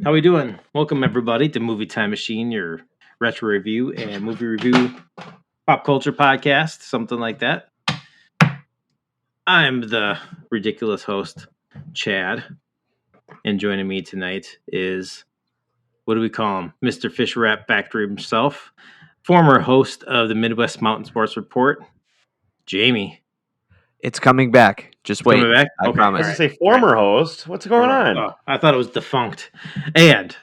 How we doing? Welcome everybody to Movie Time Machine, your retro review and movie review pop culture podcast, something like that. I'm the ridiculous host, Chad, and joining me tonight is, what do we call him? Mr. Fish Wrap Factory himself, former host of the Midwest Mountain Sports Report, Jamie. It's coming back. Just wait. Coming back? I promise. I was going to say former host. What's going on? Oh, I thought it was defunct. And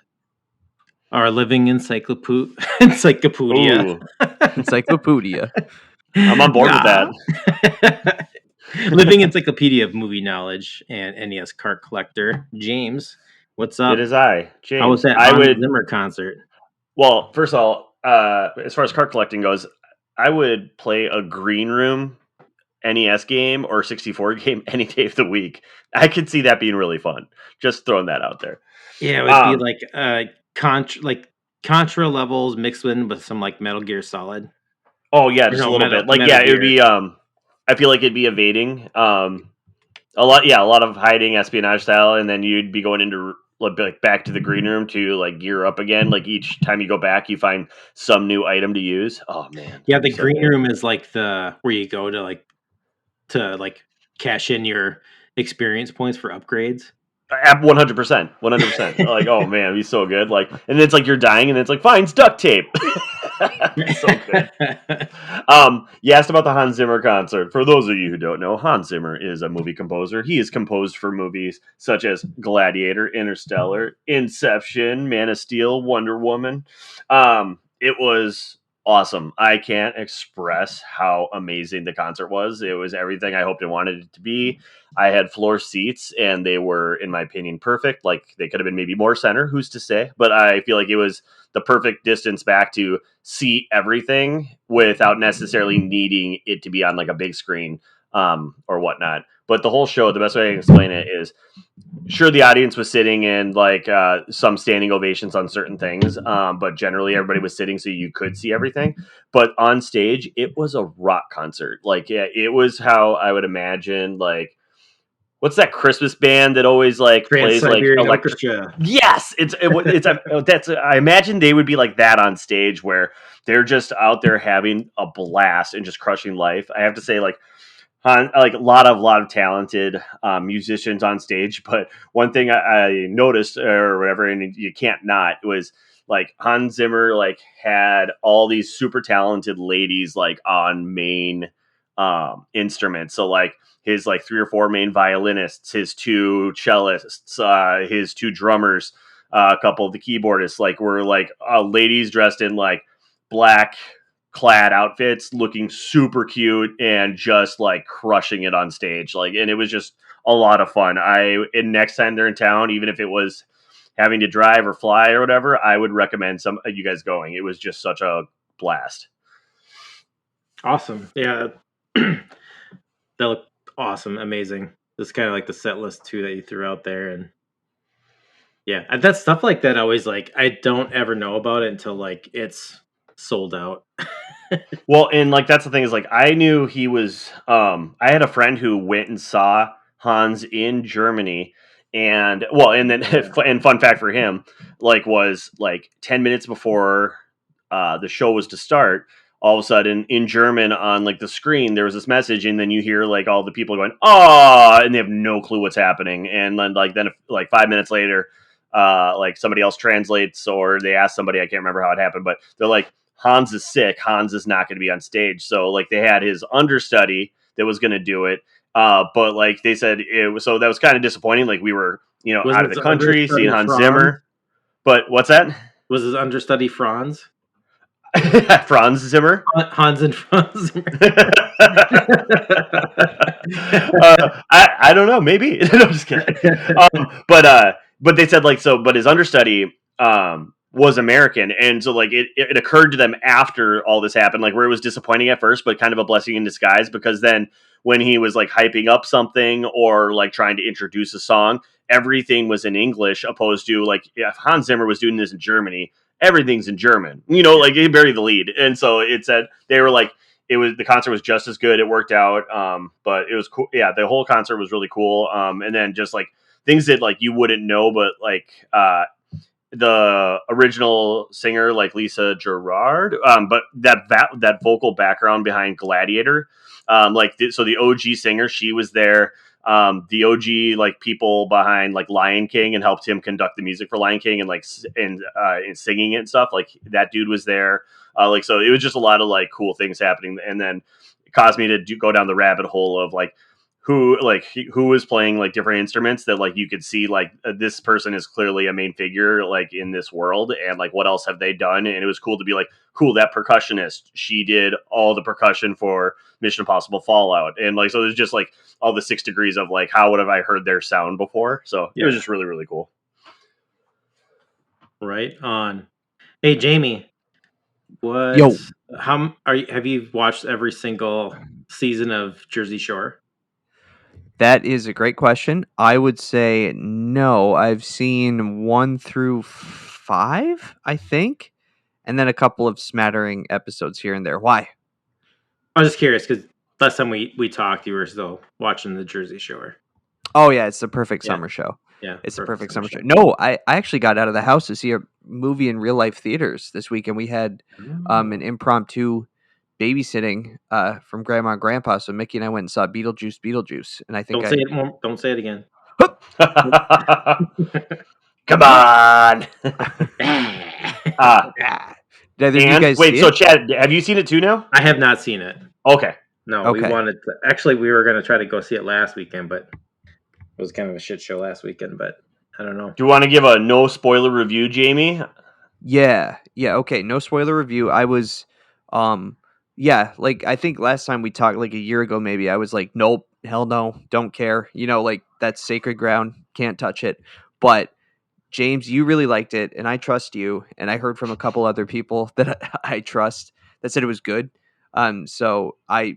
our living encyclopedia. Ooh, Encyclopedia. I'm on board with that. Living encyclopedia of movie knowledge and NES cart collector, James. What's up? It is I, James. How was that Hans Zimmer concert? Well, first of all, as far as card collecting goes, I would play a green room NES game or 64 game any day of the week. I could see that being really fun. Just throwing that out there. Yeah, it would be like Contra levels mixed in with some like Metal Gear Solid. Oh yeah, just a little bit. Like it would be. I feel like it'd be evading. A lot of hiding, espionage style, and then you'd be going into like back to the green room to like gear up again. Like each time you go back, you find some new item to use. Oh man, yeah, the green room is like the where you go to cash in your experience points for upgrades. 100%. Like, oh man, it'd be so good. Like, and it's like you're dying, and it's like, fine, it's duct tape. So good. You asked about the Hans Zimmer concert. For those of you who don't know, Hans Zimmer is a movie composer. He is composed for movies such as Gladiator, Interstellar, Inception, Man of Steel, Wonder Woman. It was awesome. I can't express how amazing the concert was. It was everything I hoped and wanted it to be. I had floor seats, and they were, in my opinion, perfect. Like, they could have been maybe more center, who's to say? But I feel like it was the perfect distance back to see everything without necessarily needing it to be on like a big screen or whatnot. But the whole show, the best way I can explain it is, sure, the audience was sitting in like some standing ovations on certain things, but generally everybody was sitting so you could see everything. But on stage, it was a rock concert. Like, yeah, it was how I would imagine, like, what's that Christmas band that always like plays like electric? Yes, I imagine they would be like that on stage, where they're just out there having a blast and just crushing life. I have to say, like a lot of talented musicians on stage, but one thing I noticed or whatever, and you can't not, was like Hans Zimmer like had all these super talented ladies like on main instruments. So like his like 3 or 4 main violinists, his 2 cellists, his 2 drummers, a couple of the keyboardists, like were like ladies dressed in like black clad outfits, looking super cute and just like crushing it on stage. Like, and it was just a lot of fun. And next time they're in town, even if it was having to drive or fly or whatever, I would recommend some of you guys going. It was just such a blast. Awesome. Yeah. That looked awesome. Amazing. This is kind of like the set list too that you threw out there. And yeah, that stuff like that always like, I don't ever know about it until like it's sold out. Well, and like that's the thing is like I knew he was I had a friend who went and saw Hans in Germany, and fun fact for him, like was like 10 minutes before the show was to start, all of a sudden in German on like the screen there was this message, and then you hear like all the people going "ah," and they have no clue what's happening, and then 5 minutes later like somebody else translates, or they ask somebody, I can't remember how it happened, but they're like, Hans is sick. Hans is not going to be on stage. So like they had his understudy that was going to do it. But like they said, so that was kind of disappointing. Like we were, out of the country seeing Hans Zimmer. But what's that? Was his understudy Franz? Franz Zimmer? Hans and Franz Zimmer. I don't know. Maybe. No, I'm just kidding. But they said like, so, but his understudy, was American, and so like it occurred to them after all this happened, like where it was disappointing at first, but kind of a blessing in disguise, because then when he was like hyping up something or like trying to introduce a song, everything was in English, opposed to like if Hans Zimmer was doing this in Germany, everything's in German, like he buried the lead. And so it said they were like, the concert was just as good. It worked out. But it was cool. Yeah. The whole concert was really cool. And then just like things that like you wouldn't know, but like, the original singer, like Lisa Gerrard, but that vocal background behind Gladiator, so the OG singer, she was there. The OG like people behind like Lion King and helped him conduct the music for Lion King and and singing it and stuff. Like that dude was there. So it was just a lot of like cool things happening, and then it caused me to go down the rabbit hole of like who was playing like different instruments that like you could see like this person is clearly a main figure like in this world, and like what else have they done. And it was cool to be like, cool, that percussionist, she did all the percussion for Mission Impossible Fallout, and like so there's just like all the 6 degrees of like how would have I heard their sound before. So it was just really, really cool. Right on. Hey Jamie, Yo. have you watched every single season of Jersey Shore? That is a great question. I would say no. I've seen 1 through 5, I think, and then a couple of smattering episodes here and there. Why? I was just curious because last time we talked, you were still watching the Jersey Shore. Oh yeah, it's the perfect summer show. Yeah, It's the perfect summer show. No, I actually got out of the house to see a movie in real life theaters this weekend. We had an impromptu babysitting from Grandma and Grandpa, so Mickey and I went and saw Beetlejuice, and I think Don't say it again. Come on. So Chad, have you seen it too now? I have not seen it. Okay. No, Okay. we wanted to. Actually, we were going to try to go see it last weekend, but it was kind of a shit show last weekend. But I don't know. Do you want to give a no spoiler review, Jamie? Yeah. Okay. No spoiler review. I was, like I think last time we talked, like a year ago, maybe I was like, nope, hell no, don't care. Like that's sacred ground, can't touch it. But James, you really liked it, and I trust you. And I heard from a couple other people that I trust that said it was good. So I,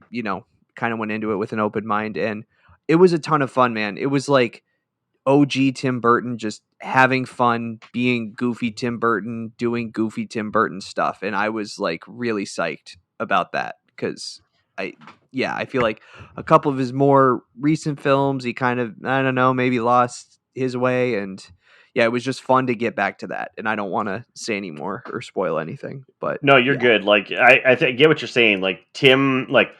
kind of went into it with an open mind, and it was a ton of fun, man. It was like OG Tim Burton just having fun, being goofy Tim Burton, doing goofy Tim Burton stuff. And I was like really psyched about that because I feel like a couple of his more recent films, he kind of, I don't know, maybe lost his way. And yeah, it was just fun to get back to that. And I don't want to say any more or spoil anything, but no, you're good. Like I get what you're saying. Like Tim, like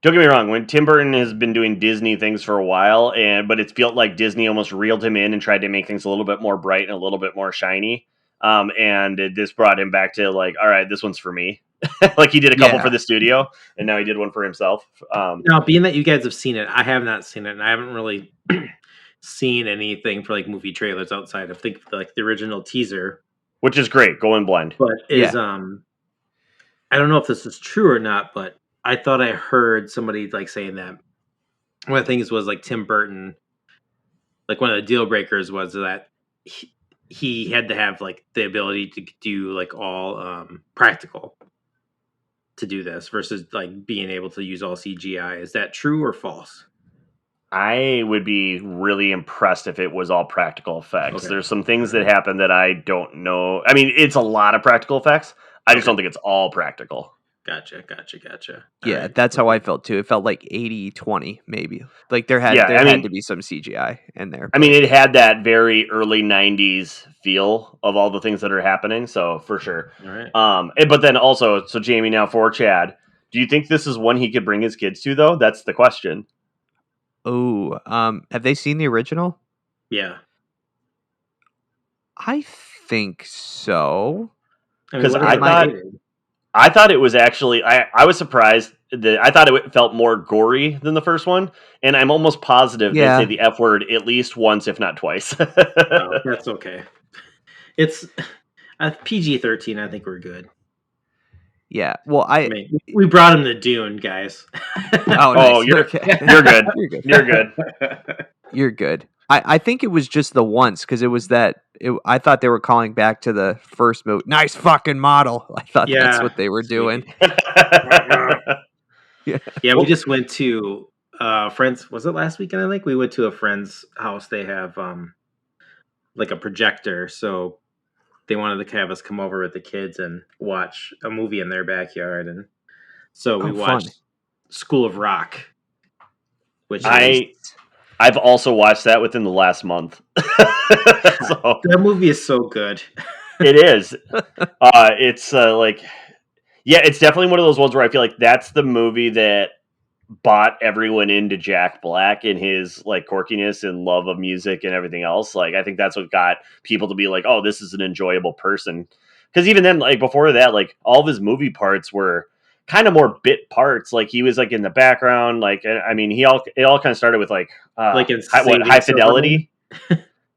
don't get me wrong. When Tim Burton has been doing Disney things for a while, but it felt like Disney almost reeled him in and tried to make things a little bit more bright and a little bit more shiny. This brought him back to like, all right, this one's for me. Like he did a couple for the studio, and now he did one for himself. Now, being that you guys have seen it, I have not seen it, and I haven't really seen anything for like movie trailers outside of like the original teaser, which is great. Go in blind, but I don't know if this is true or not, but I thought I heard somebody like saying that one of the things was like Tim Burton, like one of the deal breakers was that he had to have like the ability to do like all practical to do this versus like being able to use all CGI. Is that true or false? I would be really impressed if it was all practical effects. Okay. There's some things that happen that I don't know. I mean, it's a lot of practical effects. I just don't think it's all practical. Gotcha. Yeah, right. That's how I felt too. It felt like 80-20 maybe. Like there had to be some CGI in there. I mean, it had that very early 90s feel of all the things that are happening, so for sure. All right. But then also, so Jamie, now for Chad, do you think this is one he could bring his kids to though? That's the question. Oh, have they seen the original? Yeah. I think so. Because I thought it was actually, I was surprised that I thought it felt more gory than the first one, and I'm almost positive they say the F word at least once, if not twice. Oh, that's okay. It's PG-13. I think we're good. Yeah. Well, I mean, we brought him to Dune, guys. Oh, nice. You're good. You're good. You're good. I think it was just the once because it was that. I thought they were calling back to the first movie. Nice fucking model. I thought that's what they were doing. Yeah, we just went to friends. Was it last weekend? I think we went to a friend's house. They have like a projector, so they wanted to have us come over with the kids and watch a movie in their backyard, and so we watched School of Rock, which I've also watched that within the last month. That movie is so good. It is. It's like, yeah, it's definitely one of those ones where I feel like that's the movie that bought everyone into Jack Black and his like quirkiness and love of music and everything else. Like, I think that's what got people to be like, oh, this is an enjoyable person. Because even then, like before that, like all of his movie parts were kind of more bit parts. Like he was like in the background. Like, I mean, it all kind of started with like Like in high Saving Silverman. fidelity.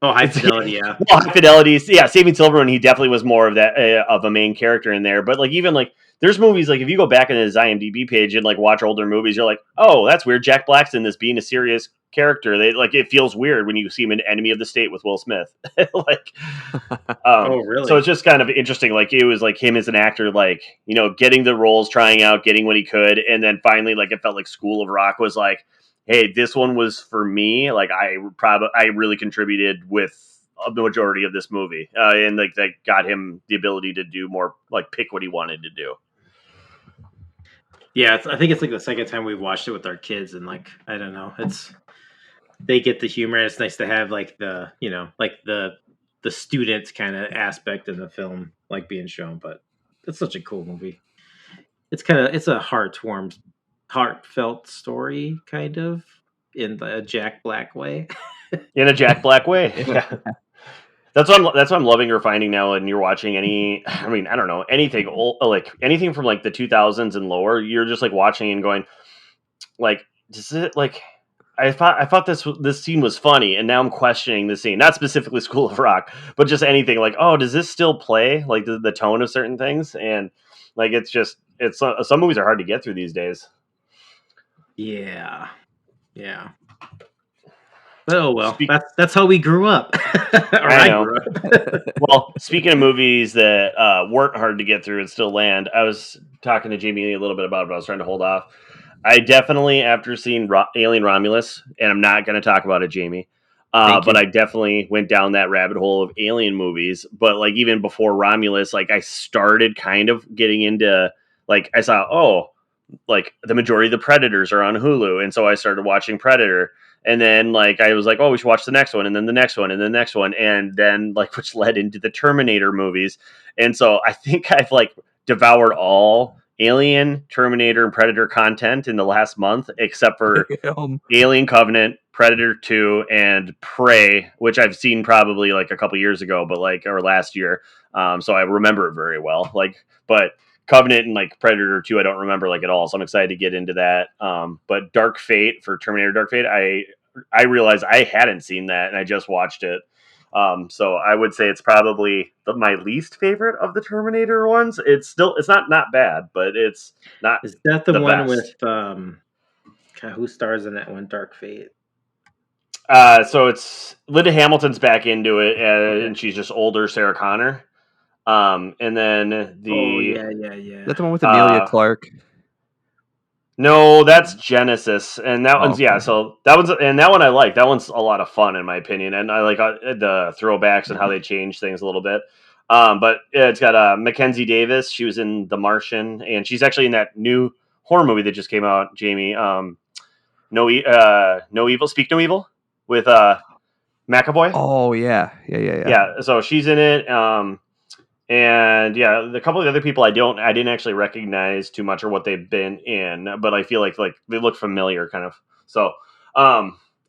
Oh, High Fidelity, yeah. Well, High Fidelity, yeah, Saving Silverman, he definitely was more of that of a main character in there. But like even like there's movies like if you go back in his IMDb page and like watch older movies, you're like, oh, that's weird. Jack Black's in this being a serious character. They like it feels weird when you see him in Enemy of the State with Will Smith. Like, Oh, really? so it's just kind of interesting. Like it was like him as an actor, like getting the roles, trying out, getting what he could, and then finally, like it felt like School of Rock was like, hey, this one was for me. Like I really contributed with the majority of this movie, and like that got him the ability to do more, like pick what he wanted to do. Yeah, I think it's like the second time we've watched it with our kids, and like I don't know, they get the humor. And it's nice to have like the like the students kind of aspect in the film like being shown. But it's such a cool movie. It's a heartfelt story kind of in the Jack Black way. In a Jack Black way. Yeah. That's what I'm loving or finding now. And you're watching I mean, I don't know, anything old, like anything from like the 2000s and lower. You're just like watching and going, like, does it like? I thought this scene was funny, and now I'm questioning the scene. Not specifically School of Rock, but just anything like, oh, does this still play? Like the tone of certain things, and like it's some movies are hard to get through these days. Yeah. Oh well, that's how we grew up. Or I grew up. Well, speaking of movies that weren't hard to get through and still land, I was talking to Jamie a little bit about it, but I was trying to hold off. I definitely, after seeing Alien Romulus, and I'm not going to talk about it, Jamie, but I definitely went down that rabbit hole of Alien movies. But like even before Romulus, like I started kind of getting into like I saw, oh, like the majority of the Predators are on Hulu, and so I started watching Predator. And then like I was like, oh, we should watch the next one, and then the next one, and the next one, and then like which led into the Terminator movies. And so I think I've like devoured all Alien, Terminator, and Predator content in the last month, except for Alien Covenant, Predator 2, and Prey, which I've seen probably like a couple years ago, but like or last year. So I remember it very well. Like, but Covenant and like Predator 2, I don't remember like at all. So I'm excited to get into that. But Dark Fate for Terminator Dark Fate, I realized I hadn't seen that and I just watched it. So I would say it's probably my least favorite of the Terminator ones. It's not bad, but it's not. Is that the one best. with who stars in that one, Dark Fate? So it's Linda Hamilton's back into it, and she's just older Sarah Connor. And then yeah. That's the one with Emilia Clarke. No, that's Genesis, and that one's So that one I like. That one's a lot of fun in my opinion, and I like the throwbacks and how they change things a little bit. But it's got Mackenzie Davis. She was in The Martian, and she's actually in that new horror movie that just came out. Jamie, No Evil, Speak No Evil with McAvoy. Oh yeah. So she's in it. And yeah, the couple of other people I didn't actually recognize too much or what they've been in, but I feel like they look familiar kind of. So I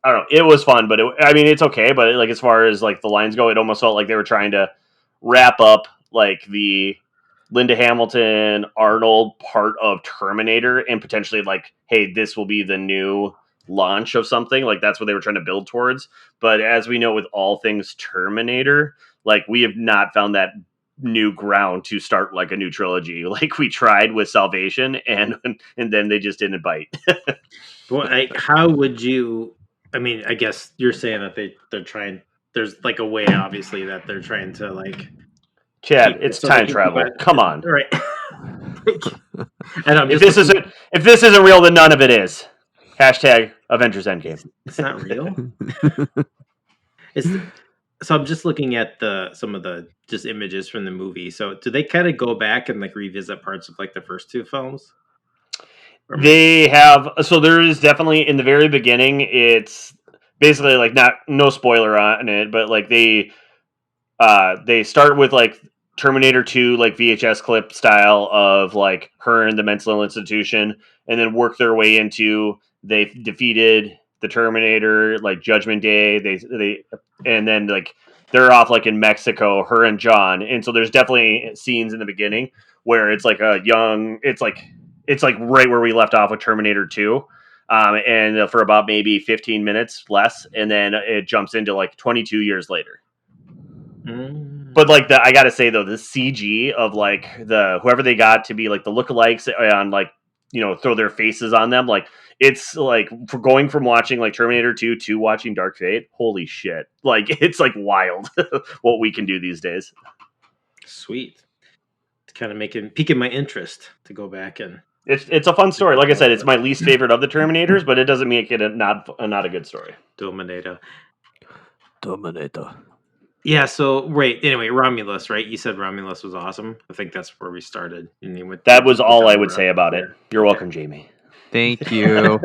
don't know. It was fun, but it's okay. But like as far as like the lines go, it almost felt like they were trying to wrap up like the Linda Hamilton Arnold part of Terminator and potentially like, hey, this will be the new launch of something. Like that's what they were trying to build towards. But as we know with all things Terminator, like we have not found that new ground to start like a new trilogy. Like we tried with Salvation and then they just didn't bite. Well, how would you? I mean, I guess you're saying that they're trying. There's like a way, obviously, that they're trying to like. Chad, it's time travel. Come on, right? And if this isn't real, then none of it is. Hashtag Avengers Endgame. It's not real. So I'm just looking at some of the just images from the movie. So do they kind of go back and like revisit parts of like the first two films? They have. So there is definitely in the very beginning. It's basically like no spoiler on it, but like they start with like Terminator 2 like VHS clip style of like her in the mental institution, and then work their way into they defeated the Terminator, like Judgment Day. They and then like they're off like in Mexico, her and John. And so there's definitely scenes in the beginning where it's like a young, it's like right where we left off with Terminator 2. And for about maybe 15 minutes less, and then it jumps into like 22 years later. But like I gotta say though, the CG of like the whoever they got to be like the lookalikes on like throw their faces on them, like it's like for going from watching like Terminator 2 to watching Dark Fate, holy shit! Like it's like wild what we can do these days. Sweet. It's kind of piquing my interest to go back and. It's a fun story. Like I said, it's my least favorite of the Terminators, but it doesn't make it not a good story. Dominator. Yeah, so anyway, Romulus, right? You said Romulus was awesome. I think that's where we started. That was all I would say about it. You're welcome, Jamie. Thank you.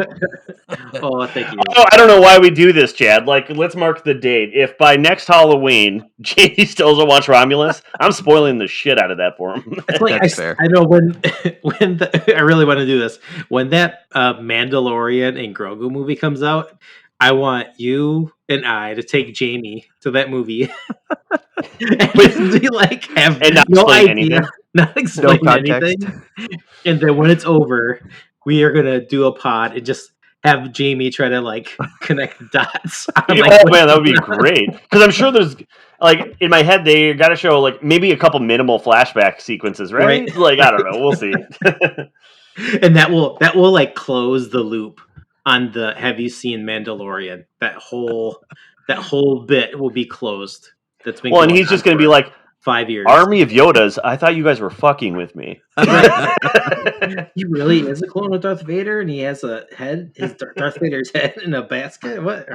Oh, thank you. Oh, I don't know why we do this, Chad. Like, let's mark the date. If by next Halloween, Jamie still doesn't watch Romulus, I'm spoiling the shit out of that for him. It's like, That's fair. I know I really want to do this. When that Mandalorian and Grogu movie comes out, I want you and I to take Jamie to that movie and be like, have And not no explain idea, anything. not explain No context. anything. And then when it's over, we are gonna do a pod and just have Jamie try to like connect dots. Oh man, that would be great. Because I'm sure there's like in my head they got to show like maybe a couple minimal flashback sequences, right? Like I don't know, we'll see. And that will like close the loop on the have you seen Mandalorian? That whole bit will be closed. That's been and he's just going to be like 5 years. Army of Yodas. I thought you guys were fucking with me. He really is a clone of Darth Vader, and he has a head. Is Darth Vader's head in a basket? What?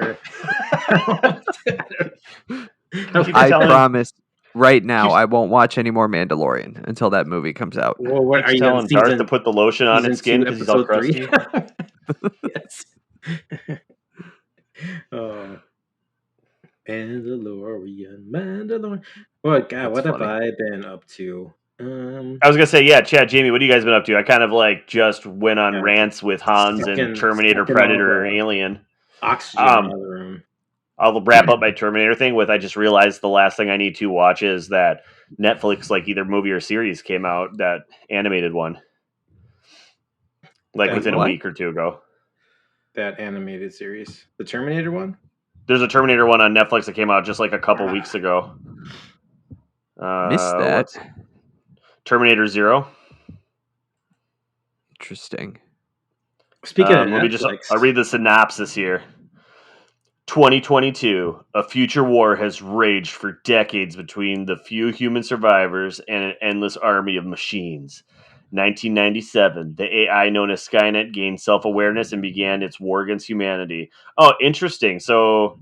I promise. Right now, I won't watch any more Mandalorian until that movie comes out. Well, what are you telling Darth to put the lotion on his skin because he's all crusty? Yes. Oh. Mandalorian. Well, God, That's what funny. have I been up to? I was gonna say, yeah, Chad, Jamie, what have you guys been up to? I kind of like just went on rants with Hans and Terminator, Predator, Alien. Oxygen in the room. I'll wrap up my Terminator thing with I just realized the last thing I need to watch is that Netflix, like either movie or series came out, that animated one. Like within a week or two ago. That animated series. The Terminator one? There's a Terminator one on Netflix that came out just like a couple weeks ago. Missed that. Terminator 0. Interesting. Speaking of Netflix, I'll read the synopsis here. 2022, a future war has raged for decades between the few human survivors and an endless army of machines. 1997, the AI known as Skynet gained self-awareness and began its war against humanity. Oh, interesting. So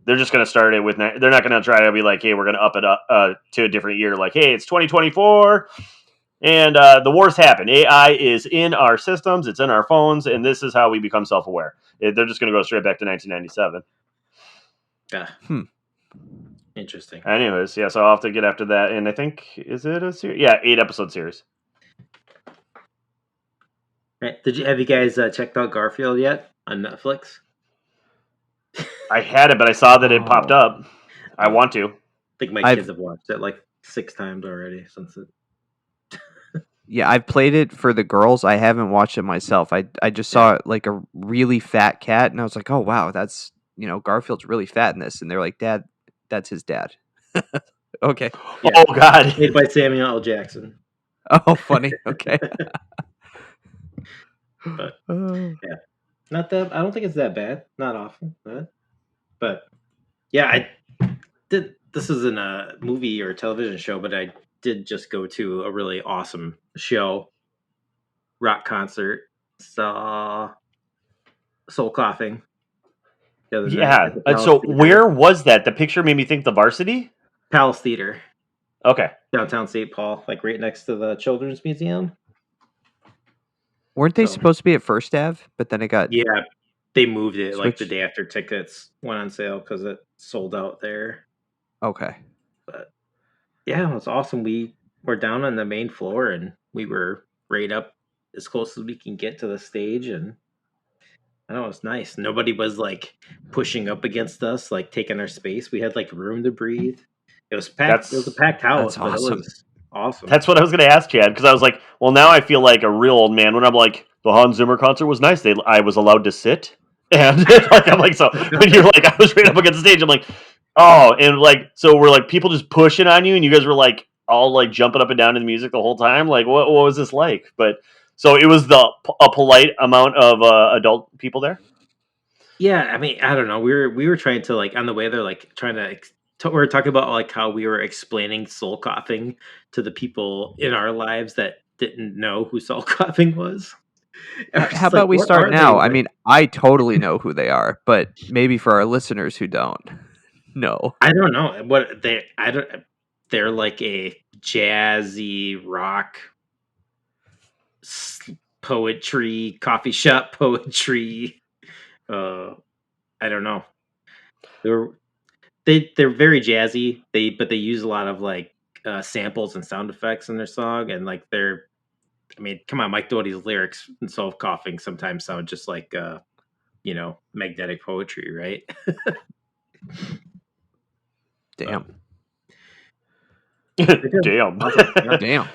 they're just going to start it with... They're not going to try to be like, hey, we're going to up it up to a different year. Like, hey, it's 2024, and the war's happened. AI is in our systems. It's in our phones, and this is how we become self-aware. They're just going to go straight back to 1997. Yeah. Interesting. Anyways, yeah, so I'll have to get after that. And I think, is it a series? Yeah, 8-episode series. Right. Have you guys checked out Garfield yet on Netflix? I had it, but I saw that it popped up. I want to. I think my kids have watched it like 6 times already since it. Yeah, I've played it for the girls. I haven't watched it myself. I just saw like a really fat cat, and I was like, oh, wow, that's, Garfield's really fat in this. And they're like, Dad, that's his dad. Okay. Yeah. Oh, God. Made by Samuel L. Jackson. Oh, funny. Okay. But, yeah. Not that, I don't think it's that bad. Not awful. But, yeah, this isn't a movie or a television show, but I did just go to a really awesome show, rock concert, saw Soul Coughing. Yeah. So where was that? The picture made me think the Varsity? Palace Theater. Okay. Downtown St. Paul, like right next to the Children's Museum. Weren't they supposed to be at First Ave? But then it got... Yeah, they moved it switched. like the day after tickets went on sale because it sold out there. Okay. But Yeah, it was awesome. We were down on the main floor and we were right up as close as we can get to the stage, and I know it was nice. Nobody was like pushing up against us, like taking our space. We had like room to breathe. It was packed. It was a That's packed house, That's but it awesome. was awesome. That's what I was going to ask, Chad, because I was like, well, now I feel like a real old man when I'm like, the Hans Zimmer concert was nice. I was allowed to sit, and like I'm like, so when you're like, I was right up against the stage, I'm like, oh, and like, so we're like people just pushing on you, and you guys were like all like jumping up and down to the music the whole time. Like, what was this like? But so it was a polite amount of adult people there. Yeah, I mean, I don't know. We were trying to like on the way there, like trying to. We were talking about like how we were explaining soul coughing to the people in our lives that didn't know who soul coughing was. And we're How just like, about we what start are they? now? I Like, mean, I totally know who they are, but maybe for our listeners who don't. No. I don't know what they. I don't. They're like a jazzy rock poetry coffee shop poetry. Uh, I don't know. They're they're very jazzy. But they use a lot of like samples and sound effects in their song, and like they're. I mean, come on, Mike Doughty's lyrics and soul coughing sometimes sound just like magnetic poetry, right? But Damn. they did Damn. awesome. Yeah. Damn.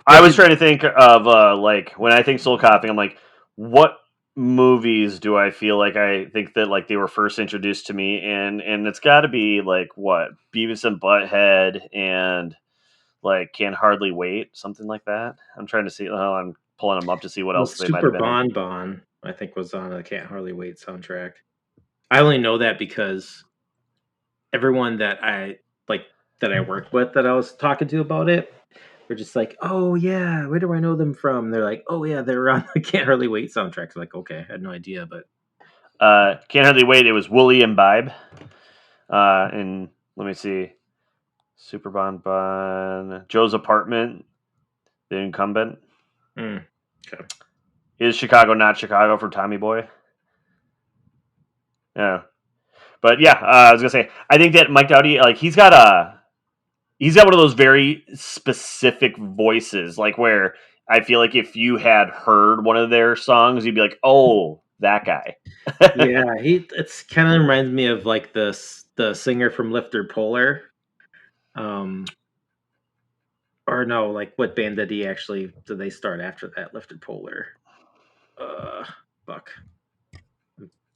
I Yeah, was did trying to think of like when I think soul coughing, I'm like, what movies do I feel like I think that like they were first introduced to me and it's got to be like what Beavis and Butthead and like Can Hardly Wait, something like that. I'm trying to see. Oh, I'm pulling them up to see what Well, else they might have Super been in. Bon Bon, I think, was on a Can't Hardly Wait soundtrack. I only know that because everyone that I worked with that I was talking to about it, they're just like, "Oh yeah, where do I know them from?" They're like, "Oh yeah, they're on the Can't Hardly Wait soundtrack." Like, okay, I had no idea, but Can't Hardly Wait. It was Wooly and Bibe. And let me see, Super Bon Bon, Joe's Apartment, The Incumbent. mm, okay. Is Chicago Not Chicago for Tommy Boy? Yeah. But yeah, I was gonna say, I think that Mike Doughty, like he's got one of those very specific voices, like where I feel like if you had heard one of their songs, you'd be like, oh, that guy. Yeah, it's kind of reminds me of like the singer from Lifter Polar. Um, or no, like what band did they start after that? Lifter Polar. Uh, fuck.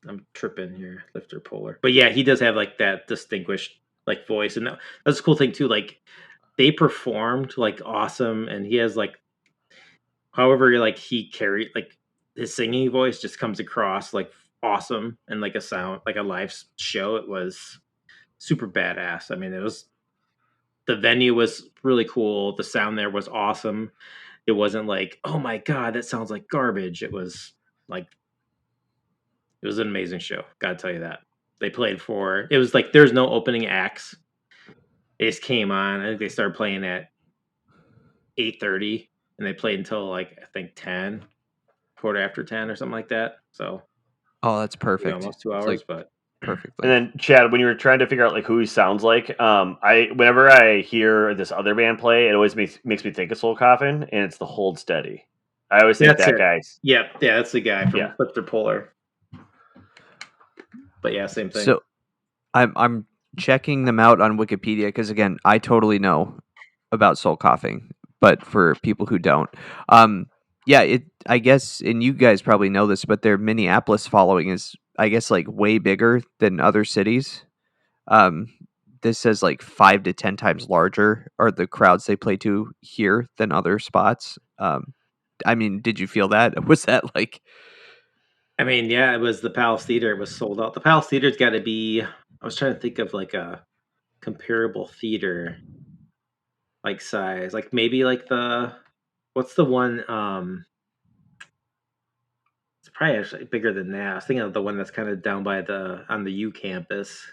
I'm tripping here, Lifter Polar. But yeah, he does have like that distinguished like voice, and that's a cool thing too. Like they performed like awesome, and he has like, however, like he carried like his singing voice just comes across like awesome and like a sound like a live show. It was super badass. I mean, it was the venue was really cool. The sound there was awesome. It wasn't like, oh my god, that sounds like garbage. It was like it was an amazing show. Gotta tell you that. They played for it was like there's no opening acts. They just came on. I think they started playing at 8:30 and they played until like I think 10, quarter after 10 or something like that. So Oh, that's maybe perfect. almost 2 It's like hours, but perfect And length. then Chad, when you were trying to figure out like who he sounds like, I whenever I hear this other band play, it always makes me think of Soul Coffin, and it's the Hold Steady. I always think that's that it. guy's Yeah, that's the guy yeah. from Lifter Polar. But yeah, same thing. So I'm checking them out on Wikipedia because again, I totally know about soul coughing, but for people who don't, yeah, it I guess, and you guys probably know this, but their Minneapolis following is, I guess, like way bigger than other cities. Um, this says like 5 to 10 times larger are the crowds they play to here than other spots. I mean, did you feel that? Was that like, I mean, yeah, it was the Palace Theater. It was sold out. The Palace Theater's got to be. I was trying to think of like a comparable theater like size, like maybe like the what's the one? It's probably actually bigger than that. I was thinking of the one that's kind of down by the on the U campus,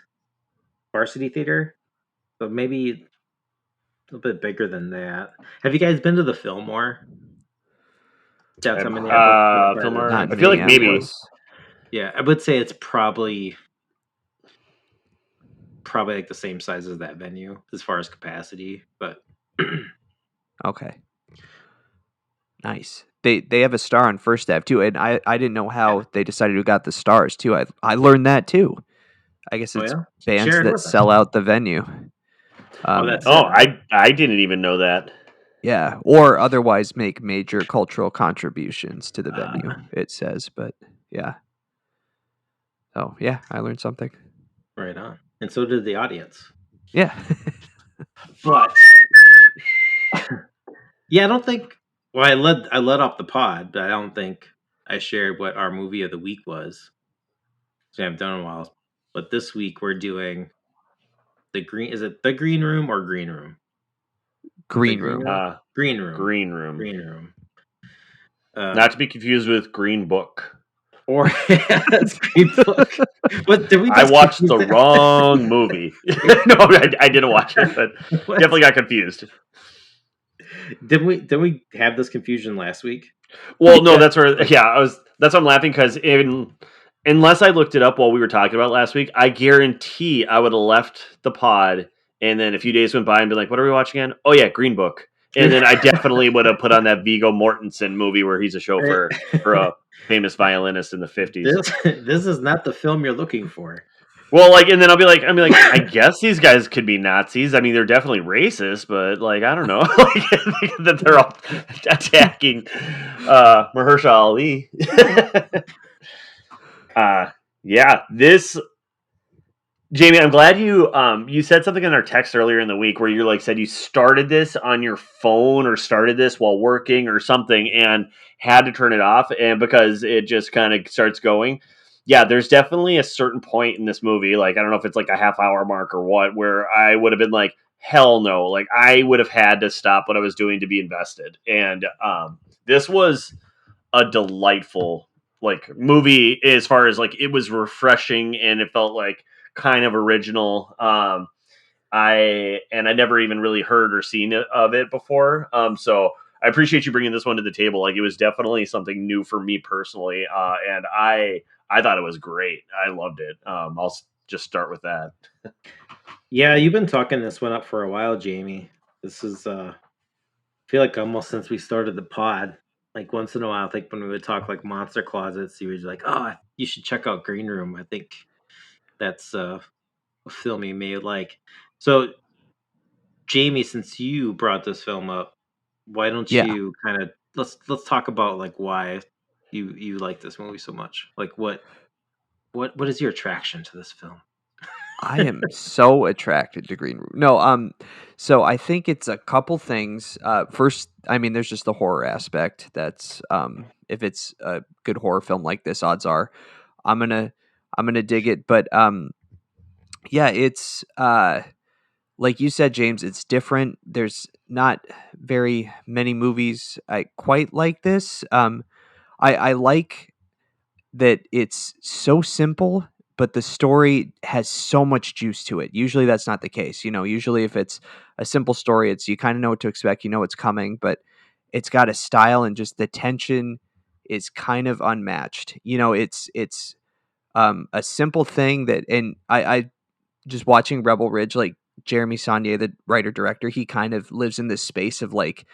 Varsity Theater. So maybe a little bit bigger than that. Have you guys been to the Fillmore downtown Minneapolis? Right by Fillmore. not the in I feel like museum. maybe Minneapolis? Yeah, I would say it's probably probably like the same size as that venue as far as capacity, but Okay. Nice. They have a star on First Ave too, and I didn't know how they decided who got the stars too. I learned that too. I guess oh it's yeah, bands share it that with us. sell out the venue. Oh, that's Oh, it. I didn't even know that. Yeah, or otherwise make major cultural contributions to the venue. It says, but yeah. Oh yeah, I learned something. Right on. And so did the audience. Yeah. But yeah, I don't think. Well, I led off the pod, but I don't think I shared what our movie of the week was. So I haven't done in a while. But this week we're doing the green. Is it the green room or green room? The Green green room. room. Green room. Green Room. Green room. Not to be confused with Green Book. Or that's Green Book. What did we? I Just watched the confuse it? wrong movie. No, I didn't watch it, but What? definitely got confused. Did we have this confusion last week? Well, no, that's where. Yeah, that's why I'm laughing because unless I looked it up while we were talking about it last week, I guarantee I would have left the pod, and then a few days went by and been like, "What are we watching again?" Oh yeah, Green Book. And then I definitely would have put on that Viggo Mortensen movie where he's a chauffeur for a famous violinist in the 50s. This is not the film you're looking for. Well, like, and then I'll be like, I guess these guys could be Nazis. I mean, they're definitely racist, but like, I don't know, like, that they're all attacking Mahershala Ali. Yeah, this Jamie, I'm glad you said something in our text earlier in the week where you like said you started this on your phone or started this while working or something and had to turn it off and because it just kind of starts going. Yeah, there's definitely a certain point in this movie, like I don't know if it's like a half hour mark or what, where I would have been like, hell no, like I would have had to stop what I was doing to be invested. And this was a delightful like movie as far as like it was refreshing and it felt like kind of original. I never even really heard or seen of it before. So I appreciate you bringing this one to the table. Like it was definitely something new for me personally, and I thought it was great. I loved it. I'll just start with that. Yeah, you've been talking this one up for a while, Jamie. This is I feel like almost since we started the pod. Like once in a while, I think when we would talk like Monster Closets, you was like, "Oh, you should check out Green Room." I think that's a film you may like. So, Jamie, since you brought this film up, why don't Yeah. you kind of let's talk about like why you like this movie so much? Like what is your attraction to this film? I am so attracted to Green Room. No, so I think it's a couple things. First, I mean, there's just the horror aspect. That's if it's a good horror film like this, odds are I'm gonna I'm gonna dig it. But yeah, it's like you said, James. It's different. There's not very many movies I quite like this. I like that it's so simple, but the story has so much juice to it. Usually that's not the case. You know, usually if it's a simple story, it's you kind of know what to expect, you know what's coming, but it's got a style and just the tension is kind of unmatched. You know, it's a simple thing that and I just watching Rebel Ridge, like Jeremy Saulnier, the writer director, he kind of lives in this space of like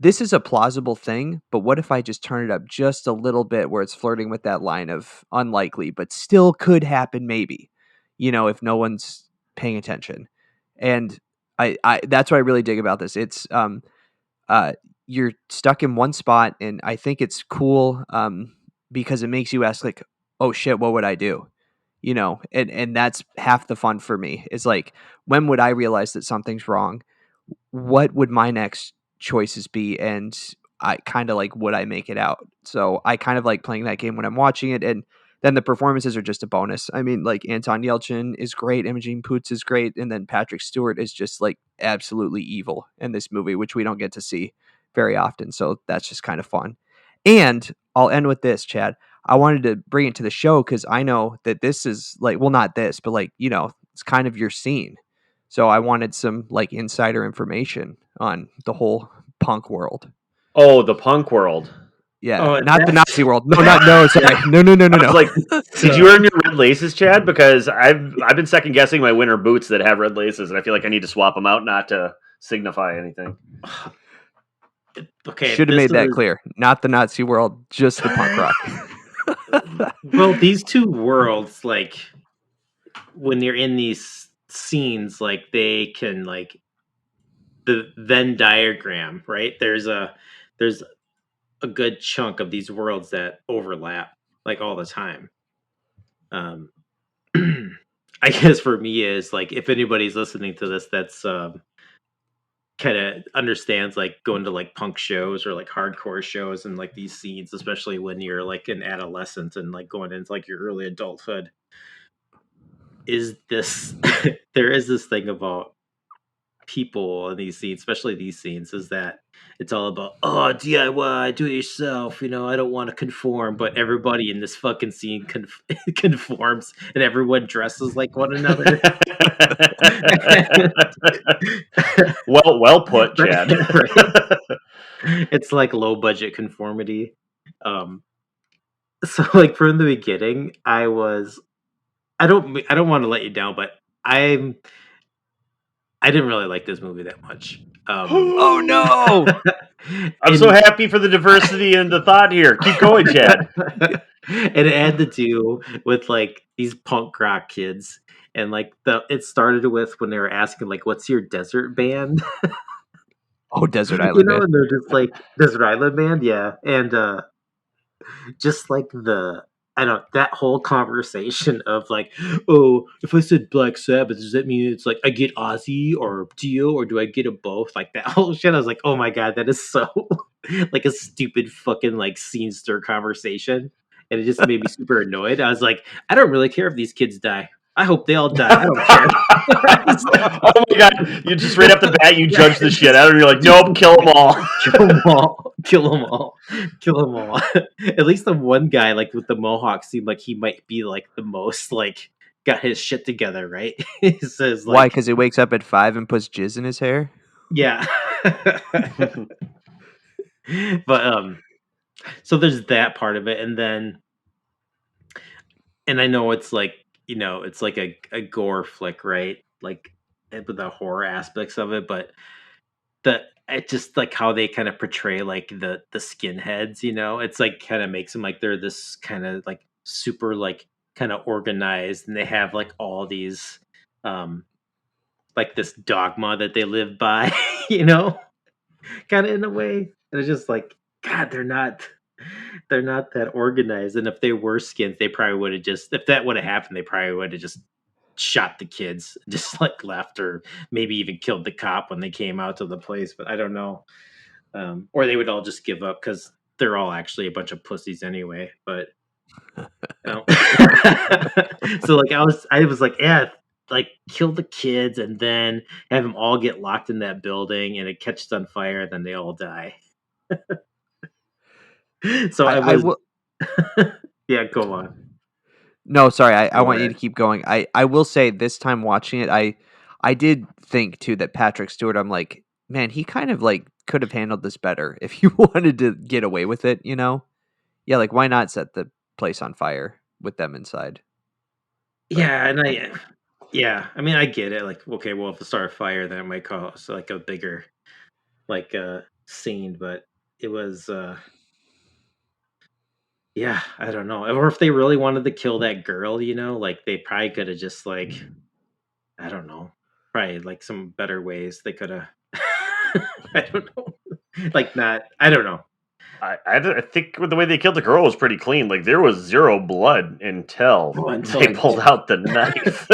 this is a plausible thing, but what if I just turn it up just a little bit where it's flirting with that line of unlikely, but still could happen maybe, you know, if no one's paying attention. And I that's what I really dig about this. It's uh you're stuck in one spot and I think it's cool because it makes you ask like, oh shit, what would I do? You know, and that's half the fun for me is like, when would I realize that something's wrong? What would my next choices be? And I kind of like, would I make it out? So I kind of like playing that game when I'm watching it. And then the performances are just a bonus. I mean, like Anton Yelchin is great. Imogen Poots is great. And then Patrick Stewart is just like absolutely evil in this movie, which we don't get to see very often. So that's just kind of fun. And I'll end with this, Chad. I wanted to bring it to the show because I know that this is like, well, not this, but like, you know, it's kind of your scene. So I wanted some like insider information on the whole punk world. Oh, the punk world. Yeah, Oh, not the that's Nazi world. No, not no. Sorry, no. I was like, did you so earn your red laces, Chad? Because I've been second guessing my winter boots that have red laces, and I feel like I need to swap them out, not to signify anything. okay. Should have This made that is clear. Not the Nazi world, just the punk rock. well, these two worlds, like when you're in these scenes, like they can like the Venn diagram, right? There's a good chunk of these worlds that overlap like all the time. Um, I guess for me is like if anybody's listening to this that's kind of understands like going to like punk shows or like hardcore shows and like these scenes, especially when you're like an adolescent and like going into like your early adulthood, is this there is this thing about people in these scenes, especially these scenes, is that it's all about DIY, do it yourself. I don't want to conform, but everybody in this fucking scene conforms, and everyone dresses like one another. Well put, Chad. Right? It's like low budget conformity. Um, so like from the beginning, I don't want to let you down, but I didn't really like this movie that much. Oh no! I'm so happy for the diversity and the thought here. Keep going, Chad. And it had to do with like these punk rock kids, and like it started with when they were asking like, "What's your desert band?" Oh, Desert Island Man. And they're just like Desert Island Band, yeah, and just like I don't that whole conversation of like, oh, if I said Black Sabbath, does that mean it's like I get Ozzy or Dio or do I get them both? Like that whole shit. I was like, oh my god, that is so like a stupid fucking like scenester conversation, and it just made me super annoyed. I was like, I don't really care if these kids die. I hope they all die. I don't care. Oh my god! You just right off the bat, you judge the shit out of them. You're like, nope, kill them all. Kill them all. Kill them all. Kill them all. At least the one guy, like with the mohawk, seemed like he might be like the most like got his shit together, right? He says Why? like, Because he wakes up at 5 and puts jizz in his hair. yeah. But so there's that part of it, and I know it's like it's like a gore flick, right? Like with the horror aspects of it, but it just like how they kind of portray like the skinheads, it's like kind of makes them like they're this kind of like super like kind of organized, and they have like all these um like this dogma that they live by, kind of in a way. And it's just like, god, they're not that organized. And if they were skins, they probably would have just, if that would have happened, they probably would have just shot the kids, just like left, or maybe even killed the cop when they came out to the place. But I don't know. Or they would all just give up because they're all actually a bunch of pussies anyway. But so like I was like, yeah, like kill the kids and then have them all get locked in that building and it catches on fire, and then they all die. So I I was will. yeah, go on. No, sorry. I Go want you ahead. to keep going. I will say this time watching it, I did think too that Patrick Stewart. I'm like, man, he kind of like could have handled this better if he wanted to get away with it. Yeah, like why not set the place on fire with them inside? But Yeah, I mean I get it. Like, okay, well if it start a fire then it might cause like a bigger like scene, but it was yeah, I don't know. Or if they really wanted to kill that girl, like they probably could have just like, I don't know, probably like some better ways they could have. I don't know, like not. I don't know. I think the way they killed the girl was pretty clean. Like there was zero blood until Oh, until they they pulled out the knife.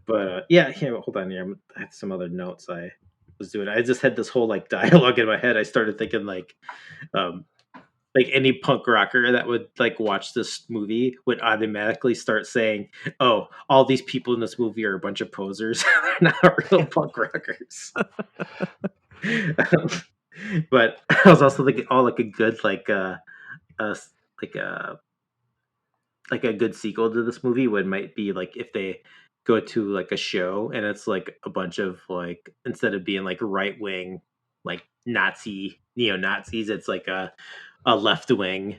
But yeah, here, hold on here. I had some other notes I was doing. I just had this whole like dialogue in my head. I started thinking um, like any punk rocker that would like watch this movie would automatically start saying, "Oh, all these people in this movie are a bunch of posers. They're not real punk rockers." But I was also thinking, oh, like a good uh like a good sequel to this movie would might be like if they go to like a show and it's like a bunch of like, instead of being like right wing like Nazi neo-Nazis. It's like a left-wing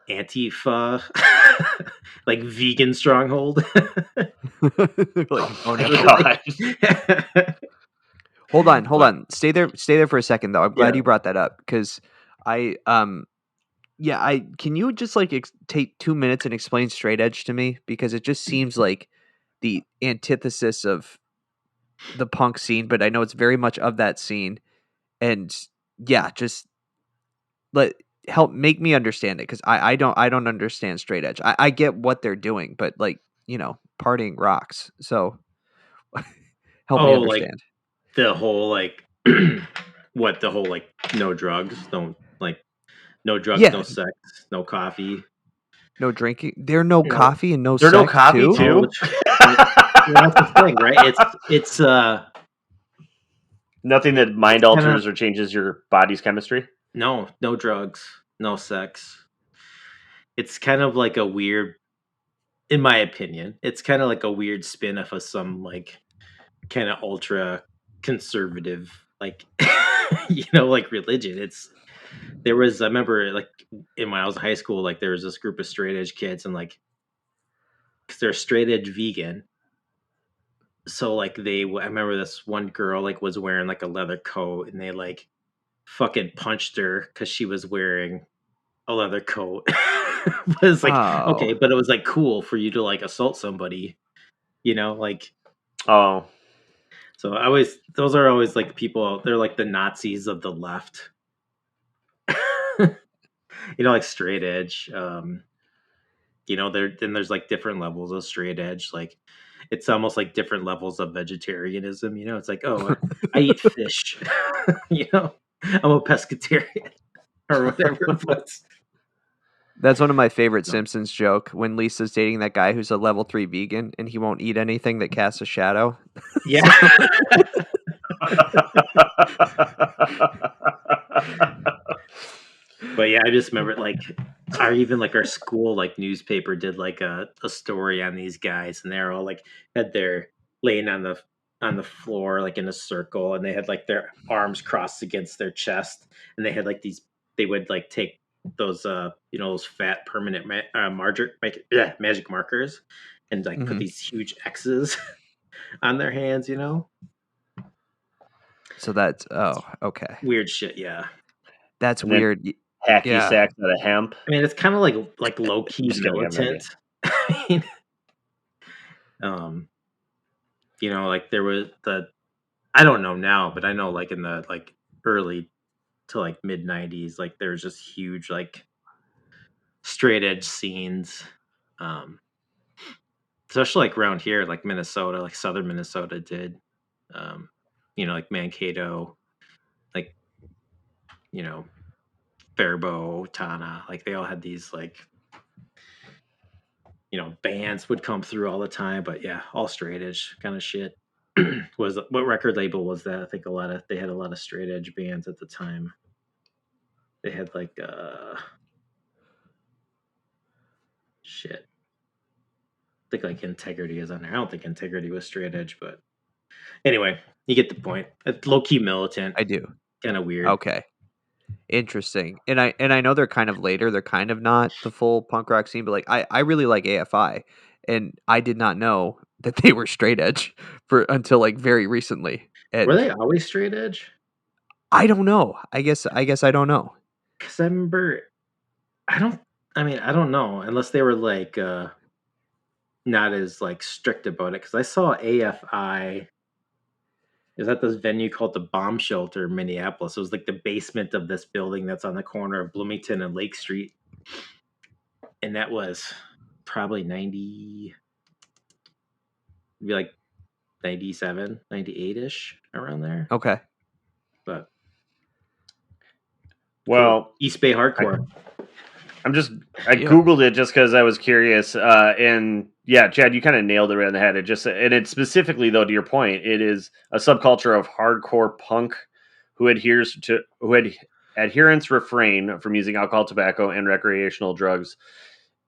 Antifa, like vegan stronghold. Like, oh no. God. Hold But, on. Stay there for a second though. I'm glad yeah. you brought that up because I can you just like take 2 minutes and explain straight edge to me because it just seems like the antithesis of the punk scene, but I know it's very much of that scene. And yeah, just help make me understand it because I don't understand straight edge. I get what they're doing, but like, partying rocks. So help me Oh, like understand. the whole like what the whole like no drugs, don't like no drugs, no Yeah, sex, no coffee. no drinking. There no No, coffee and no There's no sex coffee too. no, too. which well, that's the thing, right? It's Nothing that mind kind of alters or changes your body's chemistry. no drugs, no sex. It's kind of like a weird, in my opinion, it's kind of like a weird spin off of some like kind of ultra conservative, like like religion. I remember like when I was in high school, like there was this group of straight edge kids, and like because they're straight edge vegan, so like I remember this one girl like was wearing like a leather coat, and they like fucking punched her because she was wearing a leather coat. But it's like okay, Oh, but it was like cool for you to like assault somebody, like Oh, so those are always like people, they're like the Nazis of the left. Like straight edge. There's like different levels of straight edge. Like it's almost like different levels of vegetarianism. It's like, oh, I eat fish. I'm a pescatarian or whatever. But that's one of my favorite no. Simpsons joke when Lisa's dating that guy who's a level 3 vegan and he won't eat anything that casts a shadow. Yeah. But yeah, I just remember our school like newspaper did like a story on these guys, and they're all like had their laying on the floor like in a circle, and they had like their arms crossed against their chest, and they had like they would like take those those fat permanent magic markers, and like put Mhm. these huge X's on their hands. So that's okay. Weird shit. Yeah. That's and then weird. hacky Yeah. sacks out of hemp. I mean, it's kind of like low I'm key just kidding. I have no idea. militant. I mean, um, like there was I don't know now, but I know like in the like early to like mid '90s, like there was just huge like straight edge scenes, um, especially like around here, like Minnesota, like southern Minnesota did, um, like Mankato, like you know Faribault, Tana, like they all had these like bands would come through all the time, but yeah, all straight edge kind of shit. Was what record label was that? I think they had a lot of straight edge bands at the time. They had like shit. I think like Integrity is on there. I don't think Integrity was straight edge, but anyway, you get the point. It's low key militant, I do. kind of weird. Okay. Interesting. And I know they're kind of later. They're kind of not the full punk rock scene, but like I really like AFI, and I did not know that they were straight edge for until like very recently. Were And they always straight edge? I don't know. I guess I don't know. Because I remember, I don't. I mean, I don't know unless they were like not as like strict about it. Because I saw AFI is at this venue called the Bomb Shelter in Minneapolis. It was like the basement of this building that's on the corner of Bloomington and Lake Street. And that was probably 90, maybe like 97, 98-ish, around there. Okay. But cool. Well, East Bay Hardcore. I Yeah. Googled it just because I was curious. And yeah, Chad, you kind of nailed it right on the head. And it's specifically though, to your point, it is a subculture of hardcore punk who adherents refrain from using alcohol, tobacco, and recreational drugs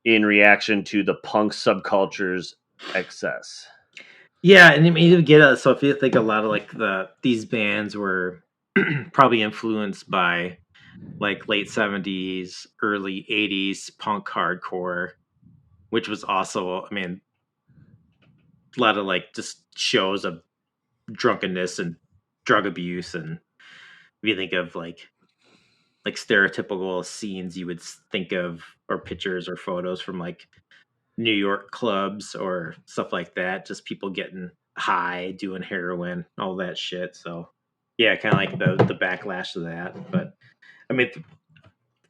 in reaction to the punk subculture's excess. Yeah, and I mean, you get it. So if you think a lot of like these bands were probably influenced by like late 70s, early 80s punk hardcore, which was also, I mean, a lot of like just shows of drunkenness and drug abuse. And if you think of like stereotypical scenes you would think of, or pictures or photos from like New York clubs or stuff like that, just people getting high, doing heroin, all that shit. So yeah, kind of like the backlash of that. But I mean,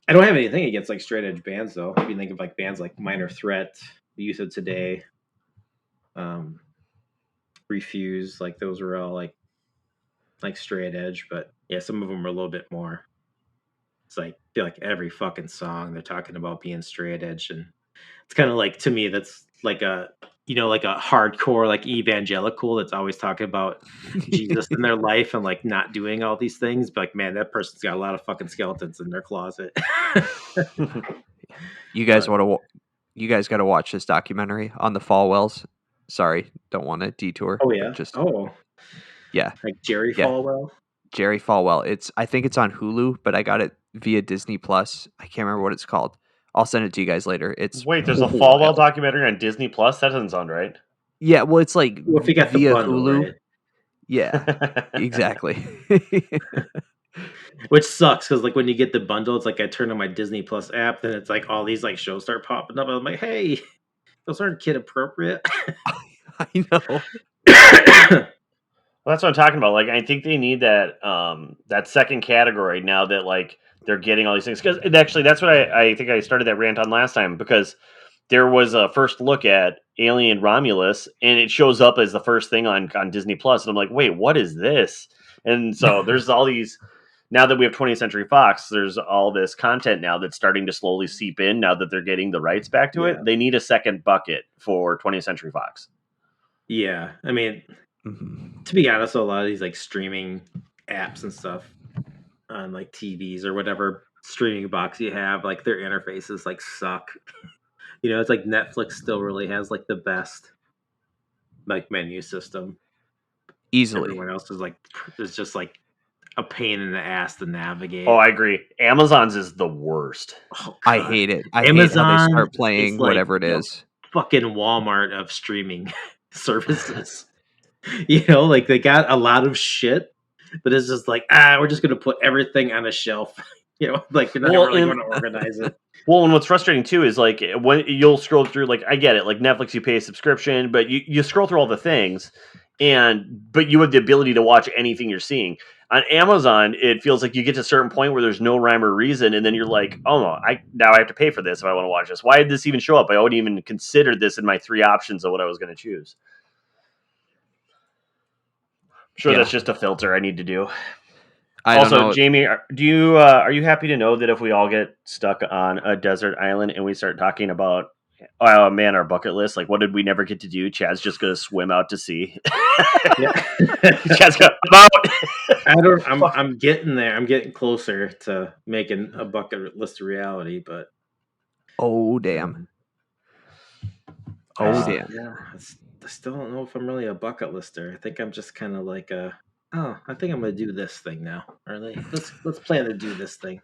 I don't have anything against like straight edge bands though. If you think of like bands like Minor Threat, The Youth of Today, um, Refuse, like those were all like straight edge. But yeah, some of them are a little bit more. It's like I feel like every fucking song they're talking about being straight edge, and it's kind of like, to me, that's like a, like a hardcore like evangelical that's always talking about Jesus in their life and like not doing all these things. But like, man, that person's got a lot of fucking skeletons in their closet. You guys But- you guys got to watch this documentary on the Falwells. Sorry, don't want to detour. Oh but yeah. just Yeah. Like Jerry Yeah. Falwell. Jerry Falwell. I think it's on Hulu, but I got it via Disney Plus. I can't remember what it's called. I'll send it to you guys later. It's Wait, there's a wild. Falwell documentary on Disney Plus? That doesn't sound right. Yeah, well, it's like Well, if you got the via bundle, Hulu. right? Yeah, exactly. Which sucks because like when you get the bundle, it's like I turn on my Disney Plus app, then it's like all these like shows start popping up. And I'm like, hey, those aren't kid appropriate. I know. Well, that's what I'm talking about. Like, I think they need that that second category now that like they're getting all these things. Because actually, that's what I think I started that rant on last time, because there was a first look at Alien Romulus, and it shows up as the first thing on Disney Plus, and I'm like, wait, what is this? And so there's all these. Now that we have 20th Century Fox, there's all this content now that's starting to slowly seep in. Now that they're getting the rights back to Yeah. it, they need a second bucket for 20th Century Fox. Yeah, I mean, Mhm. to be honest, a lot of these like streaming apps and stuff on like TVs or whatever streaming box you have, like their interfaces like suck. It's like Netflix still really has like the best like menu system. Easily. Everyone else is just like a pain in the ass to navigate. Oh, I agree. Amazon's is the worst. Oh, I God. hate it. I hate how Amazon they start is playing like whatever it the is. fucking Walmart of streaming services. Like they got a lot of shit, but it's just like, we're just gonna put everything on a shelf. Like you're not really going to organize it. Well, and what's frustrating too is like when you'll scroll through, like I get it, like Netflix, you pay a subscription, but you scroll through all the things, but you have the ability to watch anything you're seeing. On Amazon, it feels like you get to a certain point where there's no rhyme or reason, and then you're like, oh no, now I have to pay for this if I want to watch this. Why did this even show up? I wouldn't even consider this in my 3 options of what I was going to choose. Sure, Yeah. that's just a filter I need to do. I don't Also, know. Jamie, are you happy to know that if we all get stuck on a desert island and we start talking about, oh man, our bucket list, like what did we never get to do? Chad's just gonna swim out to sea. Chad's gonna, I'm out. I'm getting there. I'm getting closer to making a bucket list a reality, but Oh damn. Oh damn. yeah, I still don't know if I'm really a bucket lister. I think I'm just kind of like I think I'm gonna do this thing now. Or let's plan to do this thing.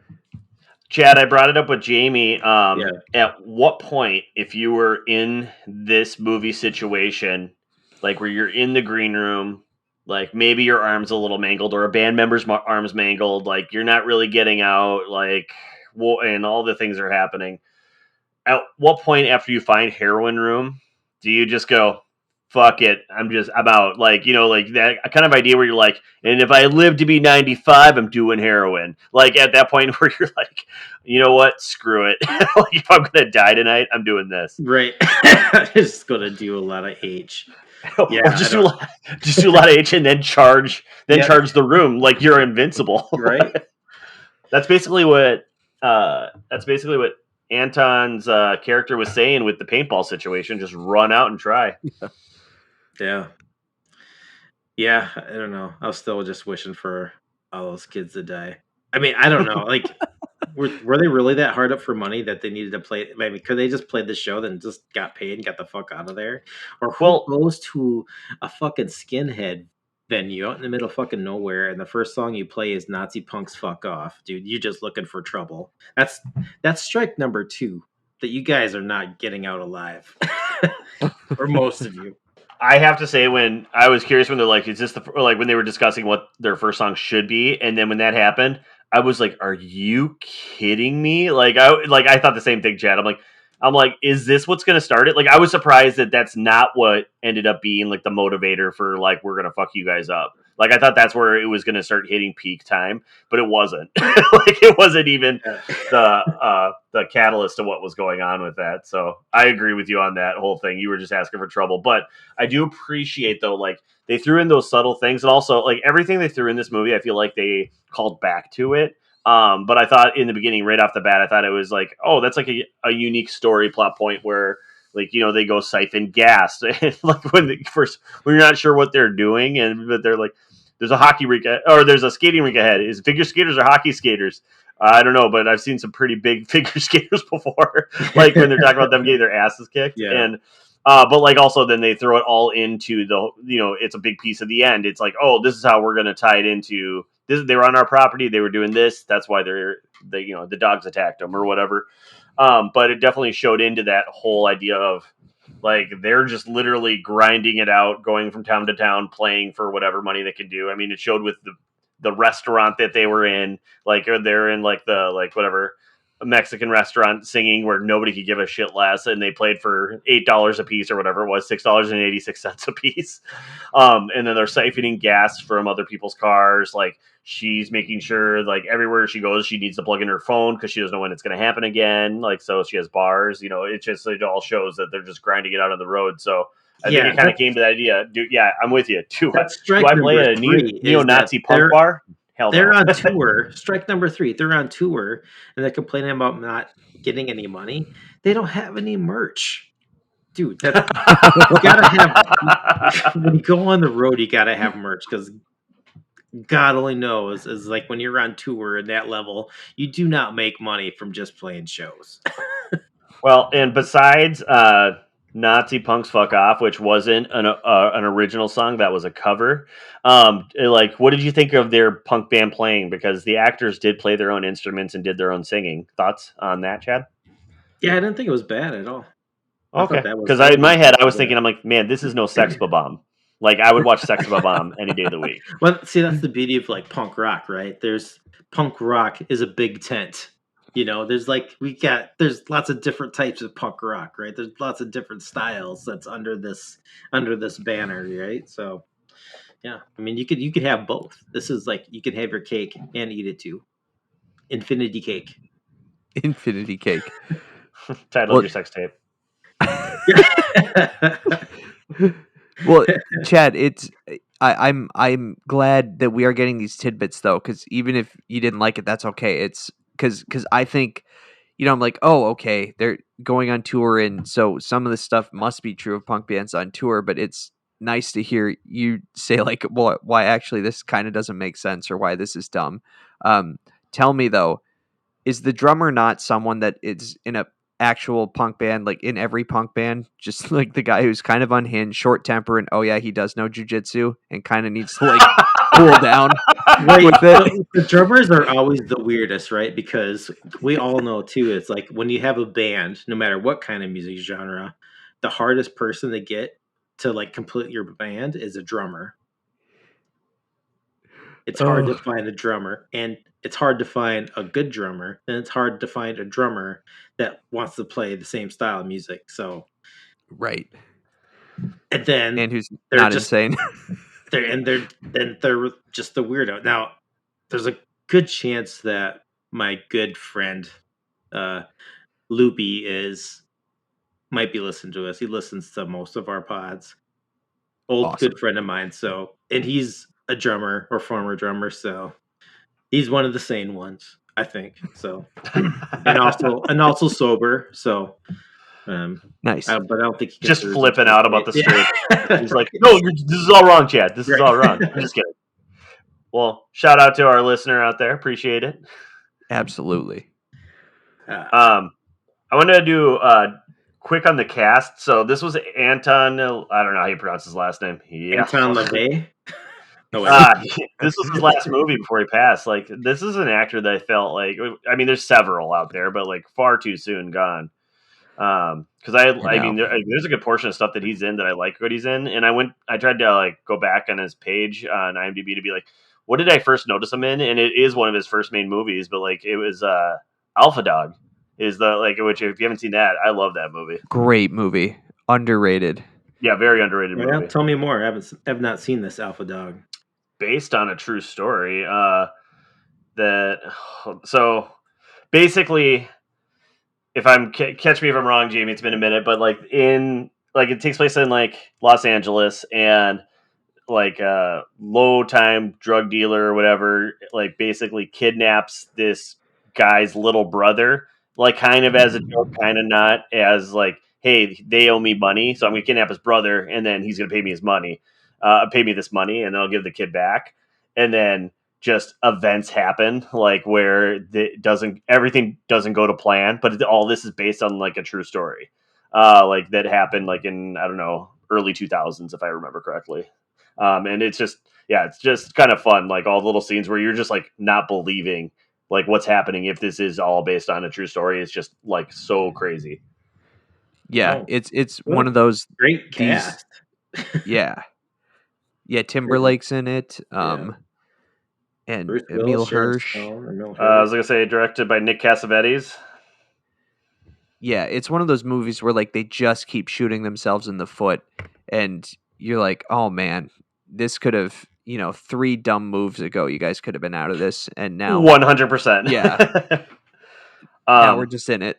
Chad, I brought it up with Jamie. Yeah. At what point, if you were in this movie situation, like where you're in the green room, like maybe your arm's a little mangled or a band member's arm's mangled, like you're not really getting out, like, and all the things are happening. At what point after you find heroin room, do you just go, fuck it, I'm out? Like, like that kind of idea where you're like, and if I live to be 95, I'm doing heroin. Like at that point where you're like, you know what, screw it. Like if I'm gonna die tonight, I'm doing this. Right. I'm just gonna do a lot of H. Yeah, or just do a lot of H and then charge the room like you're invincible. Right. That's basically what Anton's character was saying with the paintball situation. Just run out and try. Yeah. Yeah, I don't know. I was still just wishing for all those kids to die. I mean, I don't know. Like, were they really that hard up for money that they needed to play? I mean, could they just play the show, then just got paid and got the fuck out of there? Or who goes to a fucking skinhead venue out in the middle of fucking nowhere, and the first song you play is Nazi Punks Fuck Off, dude, you're just looking for trouble. That's strike number 2 that you guys are not getting out alive. For most of you. I have to say, when I was curious when they're like, is this like when they were discussing what their first song should be, and then when that happened, I was like, are you kidding me? I thought the same thing, Chad. I'm like, is this what's going to start it? Like, I was surprised that that's not what ended up being like the motivator for like, we're going to fuck you guys up. Like, I thought that's where it was going to start hitting peak time, but it wasn't. Like, it wasn't even the catalyst to what was going on with that. So I agree with you on that whole thing. You were just asking for trouble, but I do appreciate though, like they threw in those subtle things, and also like everything they threw in this movie, I feel like they called back to it. But I thought in the beginning, right off the bat, I thought it was like, oh, that's like a unique story plot point where, like, you know, they go siphon gas, and like when you're not sure what they're doing, but they're like, there's a hockey rink or there's a skating rink ahead. Is it figure skaters or hockey skaters? I don't know, but I've seen some pretty big figure skaters before, like when they're talking about them getting their asses kicked. Yeah. And but like also then they throw it all into the, you know, it's a big piece of the end. It's like, oh, this is how we're going to tie it into this. They were on our property. They were doing this. That's why they you know, the dogs attacked them or whatever. But it definitely showed into that whole idea of like they're just literally grinding it out, going from town to town, playing for whatever money they can do. I mean, it showed with the restaurant that they were in, like they're in like the like whatever Mexican restaurant singing where nobody could give a shit less, and they played for $8 a piece or whatever it was, $6.86 a piece. And then they're siphoning gas from other people's cars. Like she's making sure like everywhere she goes, she needs to plug in her phone because she doesn't know when it's going to happen again. Like, so she has bars, you know, it all shows that they're just grinding it out on the road. So I think it kind of came to that idea. Dude, yeah, I'm with you. Do I play at a neo-Nazi punk bar? Hell no. They're on tour. Strike number 3. They're on tour, and they're complaining about not getting any money. They don't have any merch. Dude, you gotta have, when you go on the road, you gotta have merch, because God only knows, is like when you're on tour at that level, you do not make money from just playing shows. Well, and besides Nazi Punks Fuck Off, which wasn't an original song, that was a cover. Like, what did you think of their punk band playing? Because the actors did play their own instruments and did their own singing. Thoughts on that, Chad? Yeah, I didn't think it was bad at all. Okay, because in my head, I was thinking, I'm like, man, this is no Sex Bomb. Like, I would watch Sex Bomb any day of the week. Well, see, that's the beauty of like punk rock, right? There's punk rock is a big tent. You know, there's lots of different types of punk rock, right? There's lots of different styles that's under this banner, right? So, yeah, I mean, you could have both. This is like you can have your cake and eat it too. Infinity cake. Infinity cake. Title of your sex tape. Well, Chad, I'm glad that we are getting these tidbits though, because even if you didn't like it, that's okay. It's because I think, you know, I'm like, oh, okay, they're going on tour, and so some of the stuff must be true of punk bands on tour, but it's nice to hear you say like, well, why actually this kind of doesn't make sense, or why this is dumb. Tell me though, is the drummer not someone that is in a actual punk band, like in every punk band, just like the guy who's kind of unhinged, short temper, and oh yeah, he does know jujitsu and kind of needs to like cool down with it? The drummers are always the weirdest, right? Because we all know too, it's like when you have a band, no matter what kind of music genre, the hardest person to get to like complete your band is a drummer. It's hard to find a drummer, and it's hard to find a good drummer, and it's hard to find a drummer that wants to play the same style of music. So, right, and who's not insane. they're just the weirdo. Now, there's a good chance that my good friend Loopy might be listening to us. He listens to most of our pods. Awesome. Good friend of mine. So, and he's a drummer or former drummer, so he's one of the sane ones, I think. So, and also sober. So, nice. But I don't think he just flipping out about the street. He's like, no, this is all wrong, Chad. This is all wrong. I'm just kidding. Well, shout out to our listener out there. Appreciate it. Absolutely. I wanted to do quick on the cast. So this was Anton. I don't know how you pronounce his last name. Yeah. Anton LaVey. Oh, This was his last movie before he passed. Like, this is an actor that I felt like, I mean, there's several out there, but like far too soon gone. Because I mean, know. there's a good portion of stuff that he's in that I like what he's in, and I tried to like go back on his page on IMDb to be like, what did I first notice him in? And it is one of his first main movies, but like it was Alpha Dog is the like, which if you haven't seen that, I love that movie. Great movie, underrated. Yeah, very underrated well, movie. tell me more. I've not seen this Alpha Dog. Based on a true story. So basically, if I'm catch me if I'm wrong, Jamie, it's been a minute, but like it takes place in like Los Angeles, and like a low time drug dealer or whatever, like basically kidnaps this guy's little brother, like kind of as a joke, kind of not, as like, hey, they owe me money, so I'm gonna kidnap his brother, and then he's gonna pay me this money, and then I'll give the kid back, and then just events happen like where everything doesn't go to plan, but all this is based on like a true story, like that happened like in, I don't know, early 2000s if I remember correctly. And it's just kind of fun, like all the little scenes where you're just like not believing like what's happening if this is all based on a true story. It's just like so crazy. Yeah, Oh, it's what one a of those. great cast. Yeah, Timberlake's in it. Yeah. And Bruce Willis, Emil Sharon Hirsch. Stone, Emil I was Hirsch. gonna say directed by Nick Cassavetes. Yeah, it's one of those movies where like they just keep shooting themselves in the foot, and you're like, oh man, this could have, 3 dumb moves ago, you guys could have been out of this, and now, 100%. yeah, now we're um, just in it.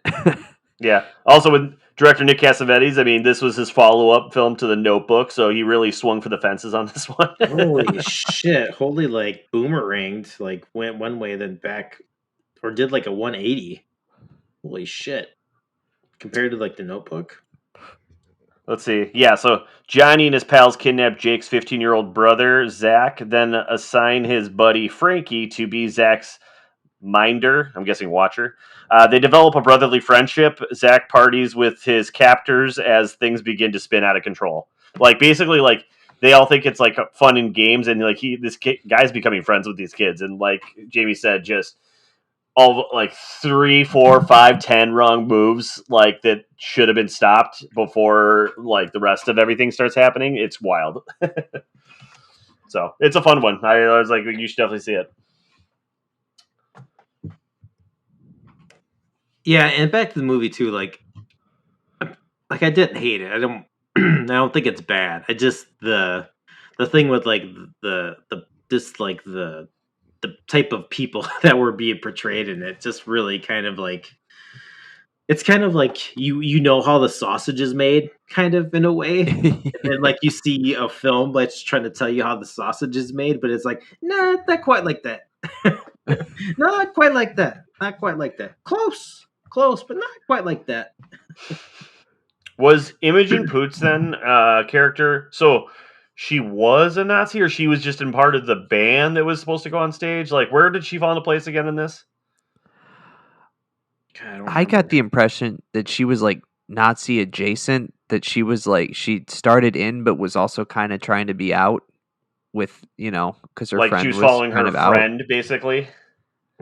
yeah. Also with director Nick Cassavetes, I mean, this was his follow-up film to The Notebook, so he really swung for the fences on this one. Holy shit! Holy like boomeranged, like went one way then back, or did like a 180. Holy shit! Compared to like the Notebook. Let's see. Yeah, so Johnny and his pals kidnap Jake's 15-year-old brother, Zach, then assign his buddy Frankie to be Zach's minder, I'm guessing watcher. They develop a brotherly friendship. Zach parties with his captors as things begin to spin out of control. Like, basically, like, they all think it's, like, fun and games, and, like, guy's becoming friends with these kids. And, like Jamie said, just all like 3, 4, 5, 10 wrong moves like that should have been stopped before like the rest of everything starts happening. It's wild. So it's a fun one. I was like, you should definitely see it. Yeah, and back to the movie too. Like I didn't hate it. I don't. I don't think it's bad. I just the thing with like the just like the type of people that were being portrayed in it just really kind of like, it's kind of like you know how the sausage is made, kind of in a way. And like you see a film that's trying to tell you how the sausage is made, but it's like, nah, not quite like that. Not quite like that. Not quite like that. Close, but not quite like that. Was Imogen Poots then character? So she was a Nazi, or she was just in part of the band that was supposed to go on stage? Like, where did she fall into place again in this? God, I got the impression that she was like Nazi adjacent, that she was like, she started in but was also kind of trying to be out with, because her like friend she was following kind her of out. friend, basically.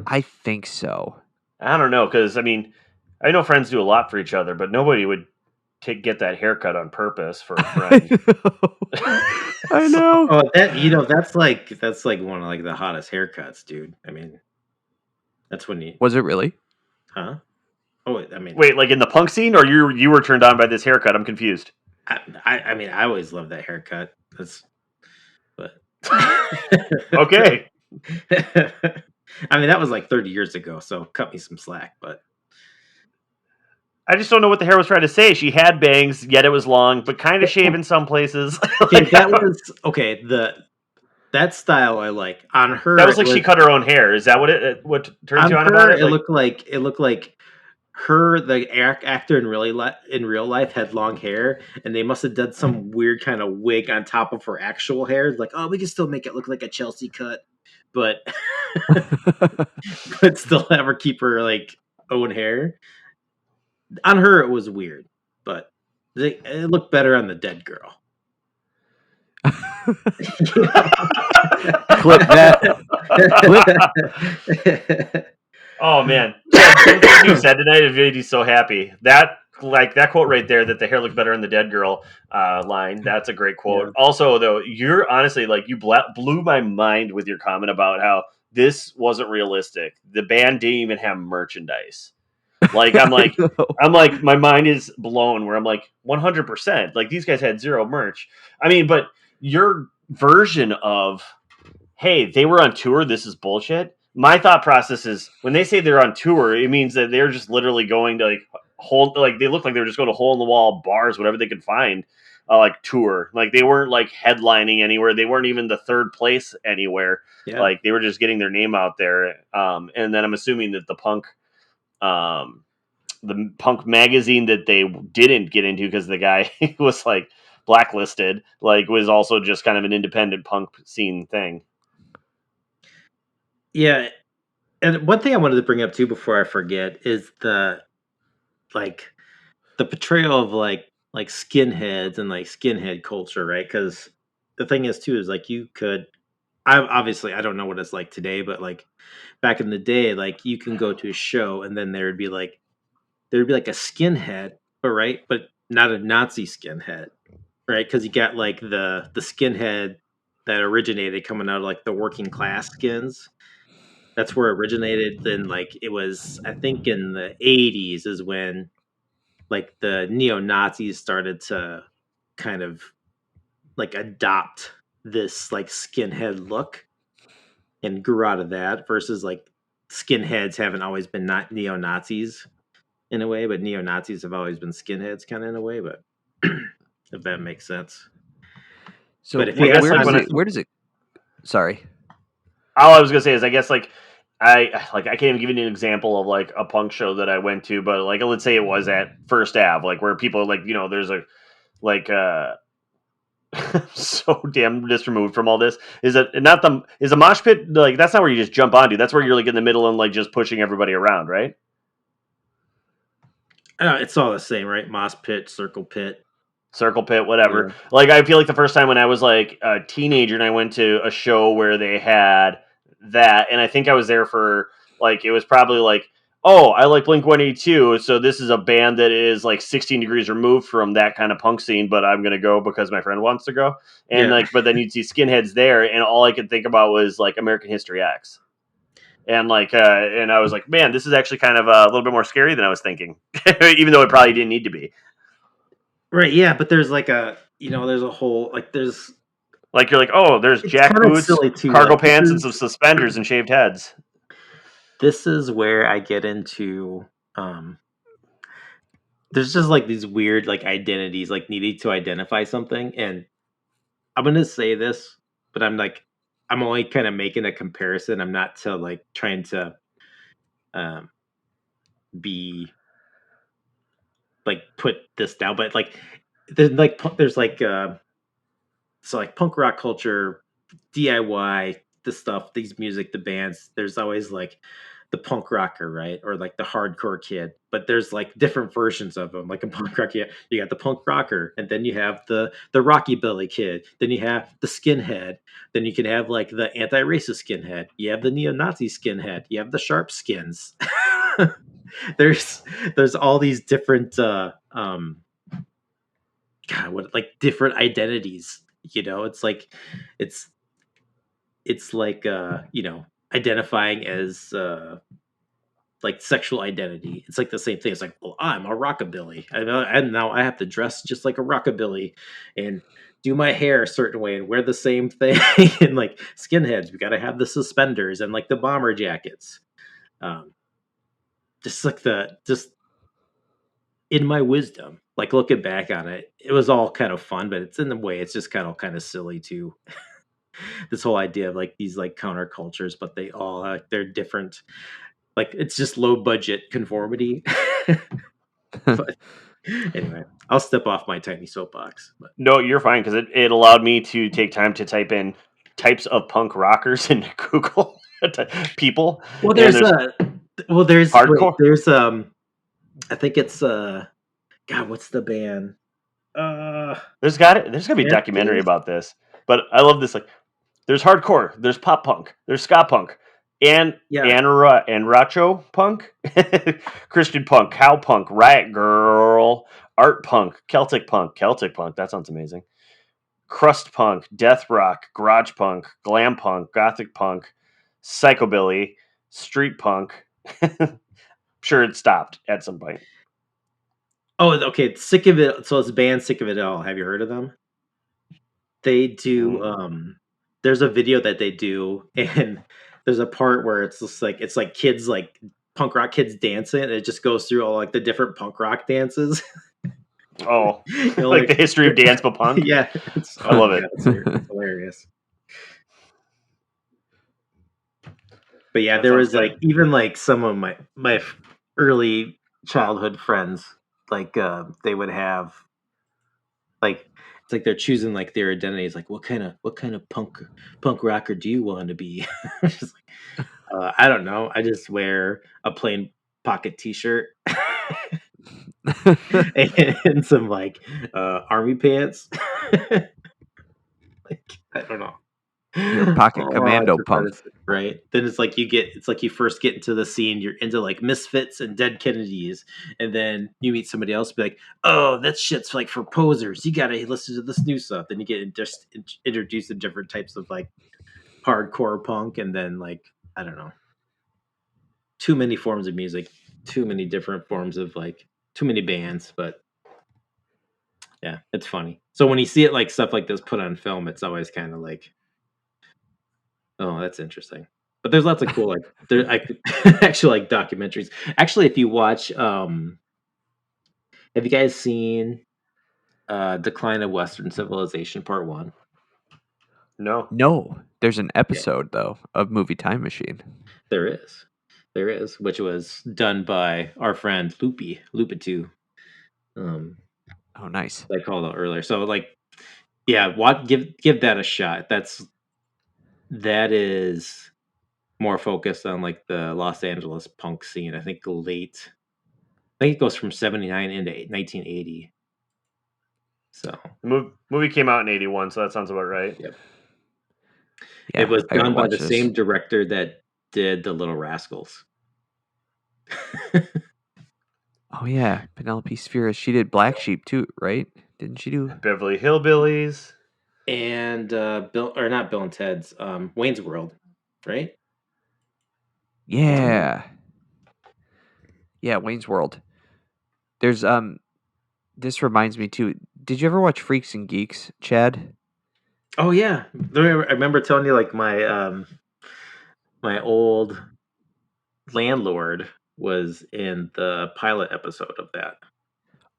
I think so. I don't know, because I mean, I know friends do a lot for each other, but nobody would get that haircut on purpose for a friend. I know. Oh, that's like one of like the hottest haircuts, dude. I mean, that's when you Was it really? huh? Oh, I mean, Wait, like in the punk scene, or you were turned on by this haircut? I'm confused. I mean, I always loved that haircut. But Okay. I mean, that was like 30 years ago, so cut me some slack. But I just don't know what the hair was trying to say. She had bangs, yet it was long, but kind of shaved in some places. okay, that was okay. That style I like on her. That was like she cut her own hair. Is that what turns you on about it? It looked like her, the actor in real life, had long hair, and they must have done some weird kind of wig on top of her actual hair. Like, oh, we can still make it look like a Chelsea cut, but but still have her keep her like own hair. On her, it was weird, but it looked better on the dead girl. Clip that. Oh man, some of the things you said tonight have made me so happy. That quote right there, that the hair looked better in the dead girl line. That's a great quote. Yeah. Also, though, you're honestly you blew my mind with your comment about how this wasn't realistic. The band didn't even have merchandise. I'm like, my mind is blown. Where I'm like, 100%. Like these guys had zero merch. I mean, but your version of, hey, they were on tour, this is bullshit. My thought process is, when they say they're on tour, it means that they're just literally going to they look like they were just going to hole in the wall bars, whatever they could find, tour. Like they weren't headlining anywhere. They weren't even the third place anywhere. Yeah. Like they were just getting their name out there. And then I'm assuming that the punk magazine that they didn't get into, because the guy was blacklisted, was also just kind of an independent punk scene thing. Yeah, and one thing I wanted to bring up too before I forget is the portrayal of skinheads and skinhead culture, right? Because the thing is too is I don't know what it's like today, but back in the day, you can go to a show and then there'd be a skinhead, but not a Nazi skinhead, right? Because you got the skinhead that originated coming out of the working class skins. That's where it originated. Then it was, I think, in the 80s is when the neo-Nazis started to kind of adopt this skinhead look and grew out of that, versus skinheads haven't always been not neo-Nazis in a way, but neo-Nazis have always been skinheads kind of in a way, but if that makes sense. So But if where, you ask where, does someone- it, where does it? Sorry. All I was gonna say is, I guess I can't even give you an example of a punk show that I went to, but let's say it was at First Ave, where people there's a so damn disremoved from all this. Is a mosh pit that's not where you just jump onto? That's where you're in the middle and just pushing everybody around, right? it's all the same, right? Mosh pit, circle pit, whatever. Yeah. I feel the first time when I was a teenager and I went to a show where they had that, and I think I was there for it was probably oh, I like Blink-182, so this is a band that is 16 degrees removed from that kind of punk scene, but I'm gonna go because my friend wants to go. And but then you'd see skinheads there, and all I could think about was American History X. And and I was like, man, this is actually kind of a little bit more scary than I was thinking, even though it probably didn't need to be. Right, yeah, but there's there's a whole there's you're oh, there's jack boots, cargo pants, and some suspenders and shaved heads. This is where I get into there's just these weird identities, needing to identify something. And I'm gonna say this, but I'm only kind of making a comparison. I'm not to trying to be put this down, but there's so punk rock culture, DIY, the stuff, these music, the bands, there's always the punk rocker, right? Or the hardcore kid. But there's different versions of them. Like a punk rock, you got the punk rocker, and then you have the rockabilly kid, then you have the skinhead, then you can have the anti-racist skinhead, you have the neo-Nazi skinhead, you have the sharp skins. there's all these different different identities. It's identifying as sexual identity. It's the same thing. It's well, I'm a rockabilly, and now I have to dress just like a rockabilly and do my hair a certain way and wear the same thing. And skinheads, we got to have the suspenders and the bomber jackets. Just in my wisdom, looking back on it, it was all kind of fun, but it's in a way, it's just kind of silly too. This whole idea of these countercultures, but they all they're different. It's just low budget conformity. But anyway, I'll step off my tiny soapbox. But. No, you're fine, because it allowed me to take time to type in types of punk rockers into Google people. Well, there's hardcore. There's I think it's God, what's the band? There's got to be a documentary about this. But I love this. There's hardcore. There's pop punk. There's ska punk. And Yeah. Racho punk, Christian punk, cow punk, riot girl, art punk, Celtic punk. That sounds amazing. Crust punk, death rock, garage punk, glam punk, gothic punk, psychobilly, street punk. Sure, it stopped at some point. Oh, okay. Sick of it. So it's band Sick of It All. Have you heard of them? They do. There's a video that they do, and there's a part where it's just like kids, like punk rock kids dancing, and it just goes through all like the different punk rock dances. Oh, like the history of dance but punk. Yeah, I love it. It's hilarious. But yeah, there was like even like some of my early childhood friends, like they would have like it's like they're choosing like their identities, like what kind of punk rocker do you want to be? Just like, I don't know. I just wear a plain pocket T-shirt and some like army pants. Like I don't know. Your pocket commando punk, right? Then it's like you first get into the scene, you're into like Misfits and Dead Kennedys, and then you meet somebody else, be like, "Oh, that shit's like for posers. You gotta listen to this new stuff." Then you get just introduced to different types of like hardcore punk, and then like I don't know, too many forms of music, too many different forms of like too many bands, but yeah, it's funny. So when you see it like stuff like this put on film, it's always kind of like, oh, that's interesting. But there's lots of cool like there actually like documentaries. Actually, if you watch have you guys seen Decline of Western Civilization Part 1? No. There's an episode though of Movie Time Machine. There is, which was done by our friend Loopy 2. Oh, nice. I called out earlier. So like yeah, give that a shot. That is more focused on like the Los Angeles punk scene. I think it goes from 79 into 1980. So the movie came out in 81, so that sounds about right. Yep. Yeah, It was I gotta done by watch the this. same director that did The Little Rascals. Oh yeah, Penelope Spheris. She did Black Sheep too, right? Didn't she do? Beverly Hillbillies. And Bill and Ted's Wayne's World, right? Yeah. Yeah, Wayne's World. There's this reminds me too. Did you ever watch Freaks and Geeks, Chad? Oh yeah. I remember telling you like my old landlord was in the pilot episode of that.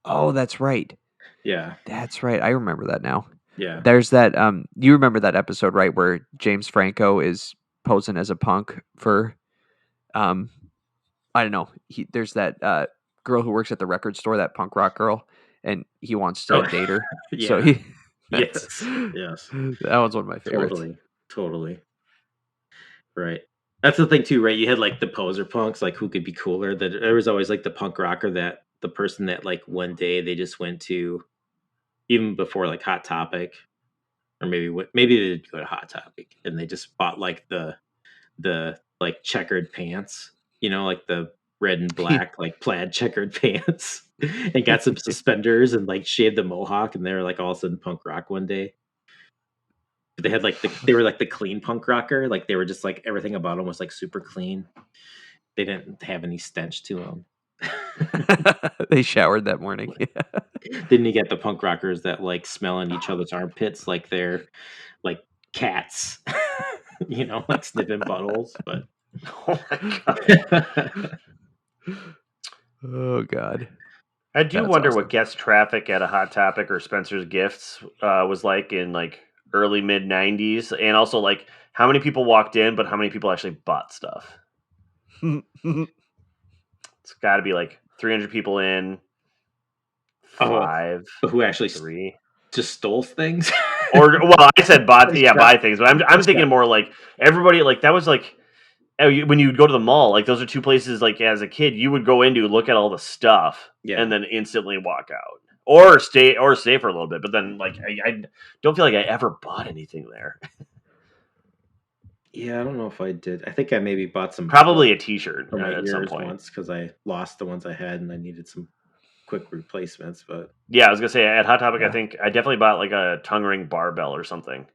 Oh, that's right. Yeah. That's right. I remember that now. Yeah. There's that you remember that episode, right, where James Franco is posing as a punk for I don't know. There's that girl who works at the record store, that punk rock girl, and he wants to date her. Yeah. So he Yes. That was one of my favorites. Totally. Right. That's the thing too, right? You had like the poser punks, like who could be cooler. That there was always like the punk rocker, that the person that like one day they just went to, even before like Hot Topic, or maybe they did go to Hot Topic and they just bought like the like checkered pants, like the red and black like plaid checkered pants, and got some suspenders and like shaved the mohawk, and they were like all of a sudden punk rock one day. But they had like they were like the clean punk rocker, like they were just like everything about them was like super clean. They didn't have any stench to them. They showered that morning. Then you get the punk rockers that like smelling each other's armpits like they're like cats, like sniffing buttholes. But oh my god, oh god, I do wonder what guest traffic at a Hot Topic or Spencer's Gifts was like in like early mid 90s, and also like how many people walked in, but how many people actually bought stuff. It's got to be like 300 people in, 5. But who actually 3 just stole things? Or I said buy things, but I'm thinking more like everybody, like that was like when you would go to the mall, like those are two places like as a kid you would go into, look at all the stuff, and then instantly walk out, or stay for a little bit. But then like I don't feel like I ever bought anything there. Yeah, I don't know if I did. I think I maybe bought some Probably a T-shirt for my at some ears point. once because I lost the ones I had and I needed some quick replacements. But Yeah, I was gonna say at Hot Topic, I Yeah. think I definitely bought like a tongue ring barbell or something.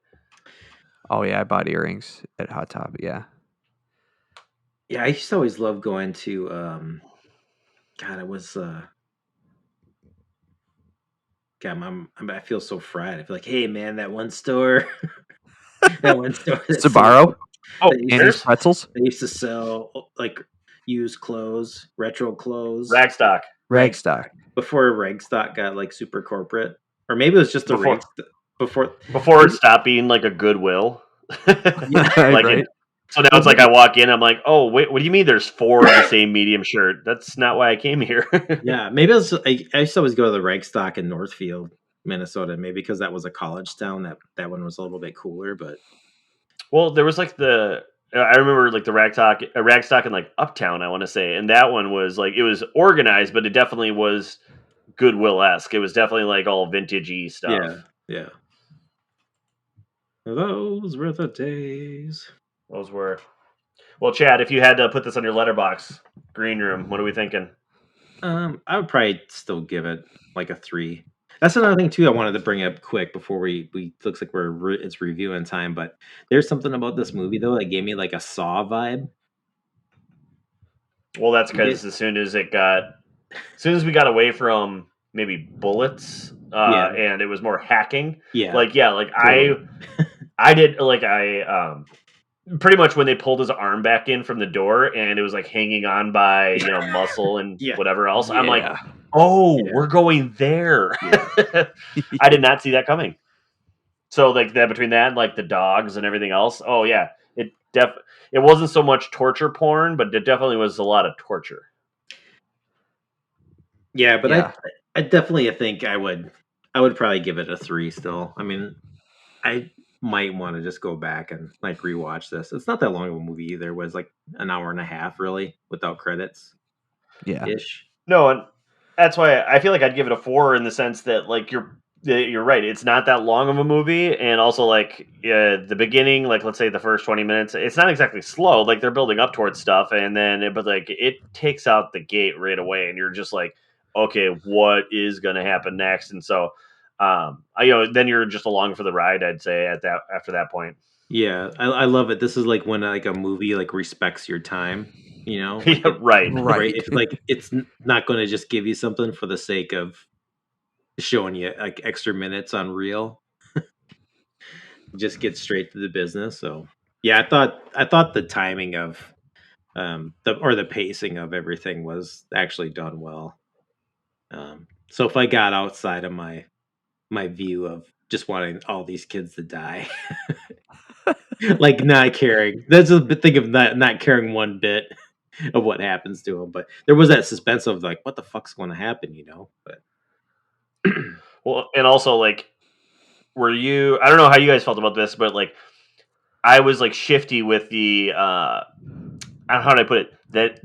Oh yeah, I bought earrings at Hot Topic. Yeah. yeah, I used to always love going to. God, it was. God, I feel so fried. I feel like, hey man, that one store, that one store that sold Sabaro, Oh, that used to Andy's Bears? Pretzels, they used to sell like used clothes, retro clothes, Ragstock Ragstock. before Ragstock got like super corporate, or maybe it was just the before before. before it stopped being like a Goodwill. Yeah, Like Right. so now it's like I walk in, I'm like, oh wait, what do you mean? There's 4 of the same medium shirt? That's not why I came here. yeah, maybe it was. I used to always go to the Ragstock in Northfield, Minnesota. Maybe because that was a college town. That one was a little bit cooler, but Well, there was like I remember like the Ragstock in like Uptown, I want to say, and that one was like it was organized, but it definitely was Goodwill esque. It was definitely like all vintagey yeah, stuff. yeah. Those were the days. Those were well, Chad. If you had to put this on your letterbox, green room, what are we thinking? I would probably still give it like a 3. That's another thing too I wanted to bring up quick before we looks like it's reviewing time, but there's something about this movie though that gave me like a Saw vibe. Well, that's You get because as soon as we got away from maybe bullets, yeah, and it was more hacking. yeah, Like yeah, like totally. I did like pretty much when they pulled his arm back in from the door and it was like hanging on by muscle and Yeah, whatever else. I'm like, Yeah. oh, yeah, we're going there. yeah. I did not see that coming. So like that between that and like the dogs and everything else. Oh yeah, it wasn't so much torture porn, but it definitely was a lot of torture. Yeah, but Yeah. I definitely think I would probably give it a 3 still. I mean, I might want to just go back and like rewatch this. It's not that long of a movie either. It was like an hour and a half really without credits Yeah. ish. No, and that's why I feel like I'd give it a 4 in the sense that like you're right. It's not that long of a movie, and also like the beginning, like let's say the first 20 minutes, it's not exactly slow. Like they're building up towards stuff, and then but like it takes out the gate right away, and you're just like, okay, what is going to happen next? And so, then you're just along for the ride. I'd say at that after that point. Yeah, I love it. This is like when like a movie like respects your time, you know, like Yeah, right. right. Right. It's like not going to just give you something for the sake of showing you like extra minutes on reel. Just get straight to the business. So yeah, I thought the timing of the pacing of everything was actually done well. So if I got outside of my view of just wanting all these kids to die, like not caring, that's a big thing of not caring one bit of what happens to them. But there was that suspense of like, what the fuck's going to happen, you know? But Well, and also like, were you? I don't know how you guys felt about this, but like I was like shifty with the I don't know how do I put it?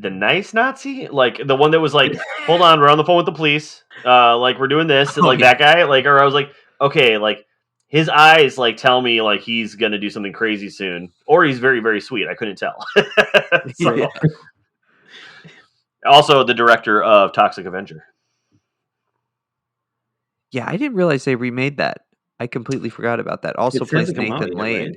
The nice Nazi? Like the one that was like, hold on, we're on the phone with the police. Like we're doing this, Oh like yeah. that guy, like or I was like, okay, like his eyes like tell me like he's gonna do something crazy soon. Or he's very, very sweet. I couldn't tell. Yeah. So also the director of Toxic Avenger. Yeah, I didn't realize they remade that. I completely forgot about that. Also it hasn't plays come out Nathan yet, right?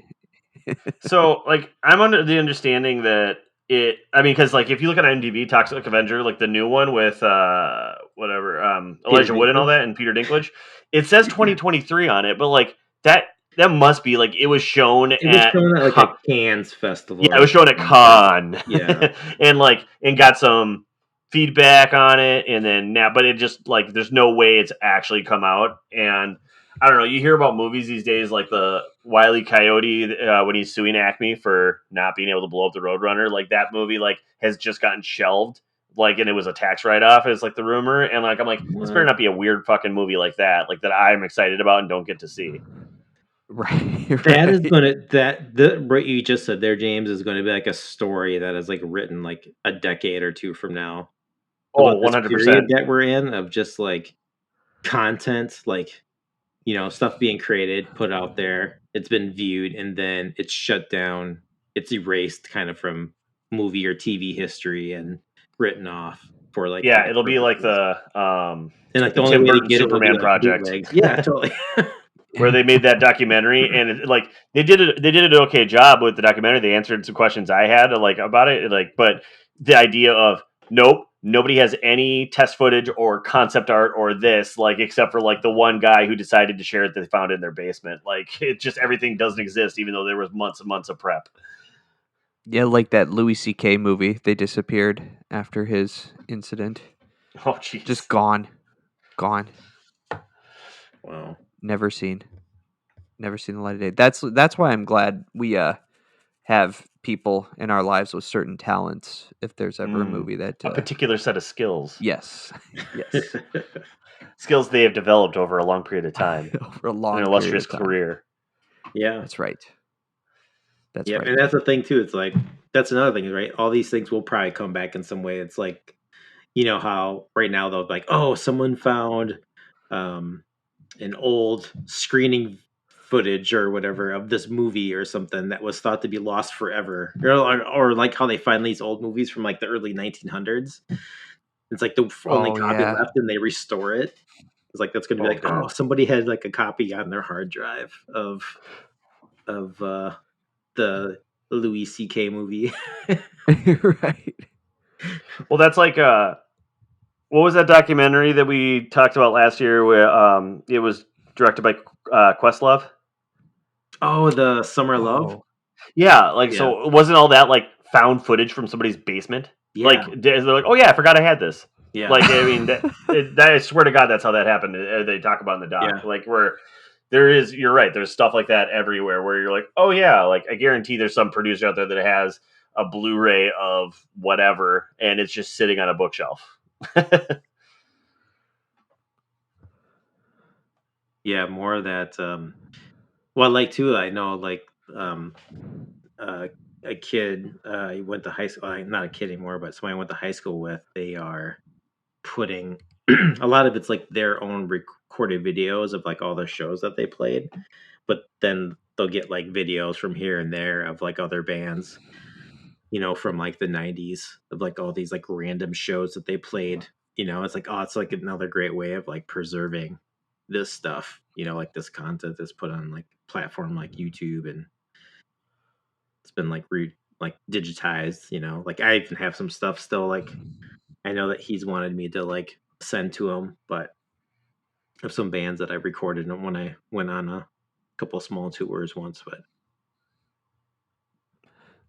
Lane. So like I'm under the understanding that I mean, because like if you look at IMDb, Toxic Avenger, like the new one with whatever Peter Elijah Wood and all Dinklage. that, and Peter Dinklage, it says 2023 on it, but like that must be like it was shown It was at shown at like a Cannes festival yeah, or it was shown at something. Con, Yeah, and like and got some feedback on it, and then now, but it just like there's no way it's actually come out, and I don't know. You hear about movies these days, like the Wile E. Coyote when he's suing Acme for not being able to blow up the Roadrunner. Like that movie, like has just gotten shelved. Like, and it was a tax write off, is like the rumor, and like I'm like, this better what? not be a weird fucking movie like that I'm excited about and don't get to see. Right. That is Right. gonna that the what you just said there, James, is going to be like a story that is like written like a decade or two from now Oh, about this 100%. period that we're in of just like content, like stuff being created, put out there, it's been viewed, and then it's shut down it's erased kind of from movie or TV history and written off for like Yeah, those it'll be like purposes. And like the only Tim way to Burton get it will be Superman like project. bootleg. Yeah, totally. Where they made that documentary, and like they did an okay job with the documentary. They answered some questions I had like about it, like, but the idea of nope, nobody has any test footage or concept art or this, like, except for like the one guy who decided to share it that they found in their basement. Like, it just everything doesn't exist, even though there was months and months of prep. Yeah, like that Louis C.K. movie. They disappeared after his incident. Oh, jeez. Just gone. Wow. Never seen the light of day. That's why I'm glad we have people in our lives with certain talents. If there's ever a movie that a particular set of skills, yes, skills they have developed over a long period of time, over a long an illustrious career. Yeah, that's right. Yeah, and that's the thing too. It's like that's another thing, right? All these things will probably come back in some way. It's like, you know how right now they'll be like, oh, someone found an old screening footage or whatever of this movie or something that was thought to be lost forever, or like how they find these old movies from like the early 1900s. It's like the only copy left, and they restore it. It's like that's going to be like, oh, somebody had like a copy on their hard drive of the Louis C.K. movie. Right. Well, that's like what was that documentary that we talked about last year where it was directed by Questlove? Oh, the Summer Love? Yeah, like, so wasn't all that like found footage from somebody's basement? Yeah. Like, they're like, oh yeah, I forgot I had this. Yeah. Like, I mean, that I swear to God, that's how that happened. They talk about in the doc. Yeah. Like, where there is, you're right, there's stuff like that everywhere where you're like, oh yeah, like, I guarantee there's some producer out there that has a Blu-ray of whatever, and it's just sitting on a bookshelf. Yeah, more of that. Well, like too, I know like a kid he went to high school. Not a kid anymore, but somebody I went to high school with. They are putting a lot of it's like their own recorded videos of like all the shows that they played, but then they'll get like videos from here and there of like other bands, you know, from like the 90s of like all these like random shows that they played. You know, it's like, oh, it's like another great way of like preserving this stuff, you know, like this content that's put on like platform like YouTube, and it's been like digitized, you know. Like I even have some stuff still, like I know that he's wanted me to like send to him, but of some bands that I recorded when I went on a couple of small tours once. But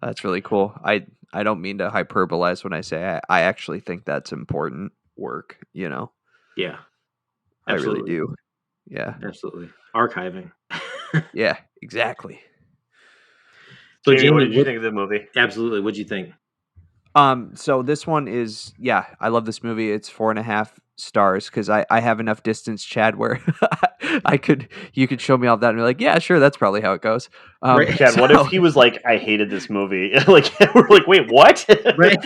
that's really cool. I don't mean to hyperbolize when I say I actually think that's important work, you know. Yeah. Absolutely. I really do. Yeah. Absolutely. Archiving. Yeah, exactly. So Jamie, what did you think of the movie? Absolutely. What'd you think? So this one is, yeah, I love this movie. It's 4.5 stars because I have enough distance, Chad, where you could show me all that and be like, yeah, sure, that's probably how it goes. Right. Chad, what if he was like, I hated this movie? Like, we're like, wait, what? Right.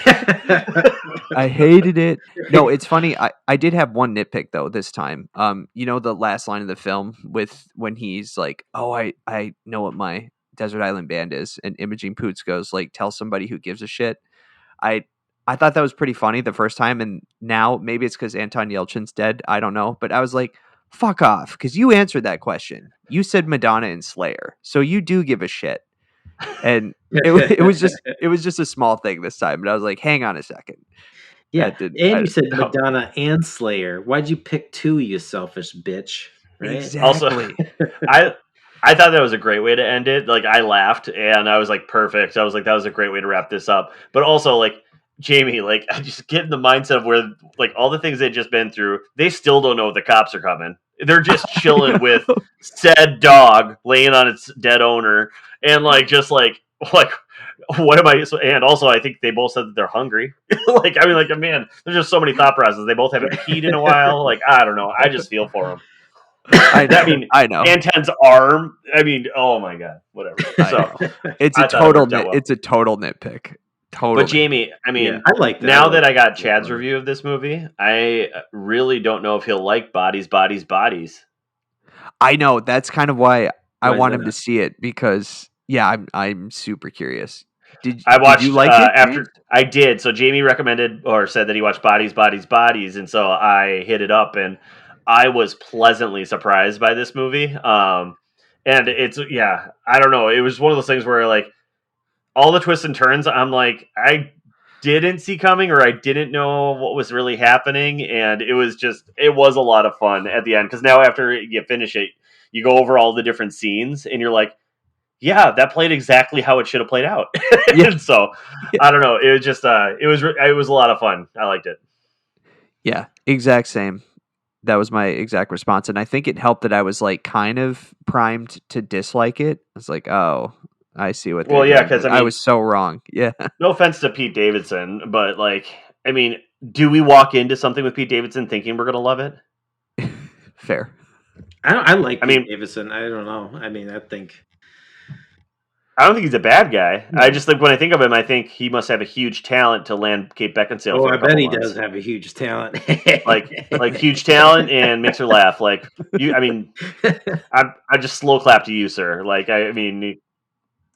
I hated it. No, it's funny. I did have one nitpick though this time. You know the last line of the film with when he's like, oh, I know what my desert island band is, and Imogen Poots goes like, tell somebody who gives a shit. I thought that was pretty funny the first time, and now maybe it's because Anton Yelchin's dead. I don't know, but I was like, fuck off, because you answered that question. You said Madonna and Slayer, so you do give a shit. And it was just a small thing this time, but I was like, hang on a second. Yeah, you said Madonna and Slayer. Why'd you pick two, you selfish bitch? Right? Exactly. Also, I thought that was a great way to end it. Like, I laughed, and I was like, perfect. I was like, that was a great way to wrap this up. But also, like, Jamie, like, I just get in the mindset of where, like, all the things they've just been through, they still don't know if the cops are coming. They're just chilling with said dog laying on its dead owner, and like, just like, what am I? And also, I think they both said that they're hungry. Like, I mean, like, man, there's just so many thought processes. They both haven't peed in a while. Like, I don't know. I just feel for them. I know. Anton's arm. I mean, oh my god, whatever. So it's a total nitpick. Totally. But Jamie, I mean, yeah, I like that. Now that I got Chad's review of this movie, I really don't know if he'll like Bodies. I know, that's kind of why I want him to see it, because yeah, I'm super curious. I watched you like it, after James? I did. So Jamie recommended or said that he watched Bodies, Bodies, Bodies, and so I hit it up, and I was pleasantly surprised by this movie. And it's I don't know. It was one of those things where like all the twists and turns, I'm like I didn't see coming or I didn't know what was really happening, and it was a lot of fun at the end because now after you finish it, you go over all the different scenes, and you're like, yeah, that played exactly how it should have played out. Yeah. And so I don't know. It was just it was a lot of fun. I liked it. Yeah, exact same. That was my exact response, and I think it helped that I was like kind of primed to dislike it. I was like, oh, I see what they're Well, yeah, doing. because But I was so wrong. Yeah, no offense to Pete Davidson, but like, I mean, do we walk into something with Pete Davidson thinking we're gonna love it? fair. I like I Pete mean, Davidson. I don't know. I mean, I think I don't think he's a bad guy. No. I just think when I think of him, I think he must have a huge talent to land Kate Beckinsale for I a bet couple he months. does have a huge talent. like huge talent and makes her laugh. Like you, I mean, I just slow clap to you, sir. Like I mean,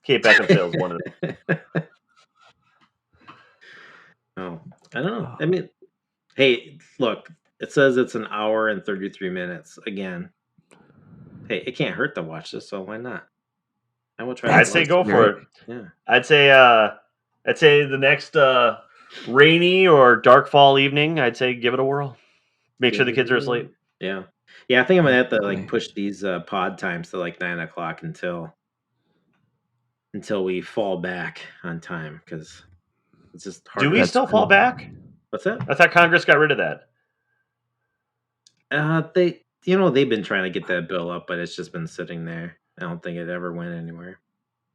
Kate Beckinsale is one of them. Oh, I don't know. I mean, hey, look, it says it's an hour and 33 minutes. Again, hey, it can't hurt to watch this, so why not? I will try to I'd watch say it. go for it. Yeah. I'd say the next rainy or dark fall evening, I'd say give it a whirl. Make sure the kids are asleep. Yeah. Yeah, I think I'm gonna have to like push these pod times to like 9 o'clock until we fall back on time because it's just hard. Do we still fall back? What's that? I thought Congress got rid of that. They've been trying to get that bill up, but it's just been sitting there. I don't think it ever went anywhere.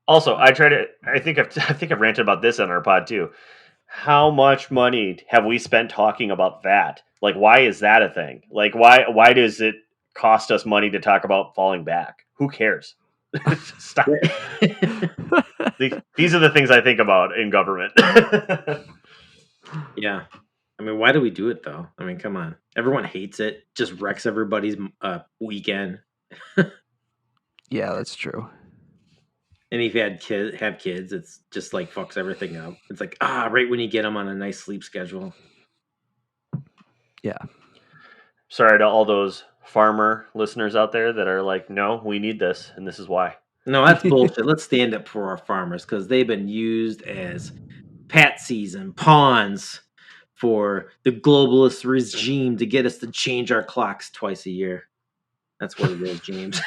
Also, I think I've ranted about this on our pod too. How much money have we spent talking about that? Like, why is that a thing? Like, why does it cost us money to talk about falling back? Who cares? Stop. These are the things I think about in government. Yeah. I mean, why do we do it though? I mean, come on. Everyone hates it. Just wrecks everybody's weekend. Yeah, that's true. And if you have kids, it's just like fucks everything up. It's like, right when you get them on a nice sleep schedule. Yeah. Sorry to all those farmer listeners out there that are like, no, we need this, and this is why. No, that's bullshit. Let's stand up for our farmers because they've been used as patsies and pawns for the globalist regime to get us to change our clocks twice a year. That's what it is, James.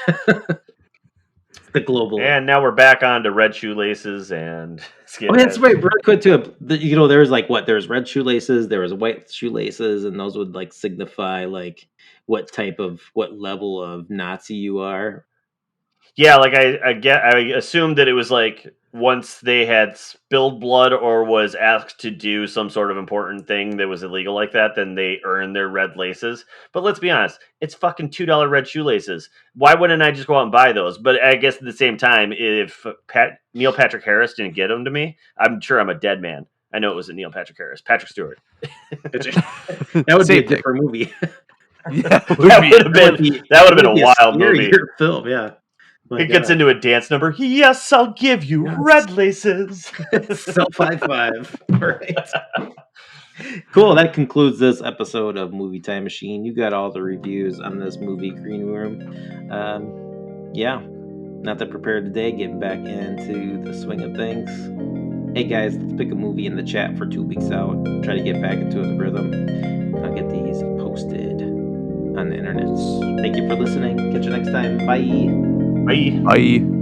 The global. And now we're back on to red shoelaces and skinheads. Oh, that's right. Really quick too. There's like there's red shoelaces, there was white shoelaces, and those would like signify like what level of Nazi you are. Yeah, like I assumed that it was like once they had spilled blood or was asked to do some sort of important thing that was illegal like that, then they earned their red laces. But let's be honest, it's fucking $2 red shoelaces. Why wouldn't I just go out and buy those? But I guess at the same time, if Neil Patrick Harris didn't get them to me, I'm sure I'm a dead man. I know it wasn't Neil Patrick Harris, Patrick Stewart. That would be a different movie. Yeah, that would have been a wild movie. Film, yeah. It gets into a dance number. Yes, I'll give you red laces. Self high five. Right. Cool. That concludes this episode of Movie Time Machine. You got all the reviews on this movie, Green Room. Yeah. Not that prepared today. Getting back into the swing of things. Hey guys, let's pick a movie in the chat for 2 weeks out. Try to get back into the rhythm. I'll get these posted on the internet. Thank you for listening. Catch you next time. Bye. Bye. Bye.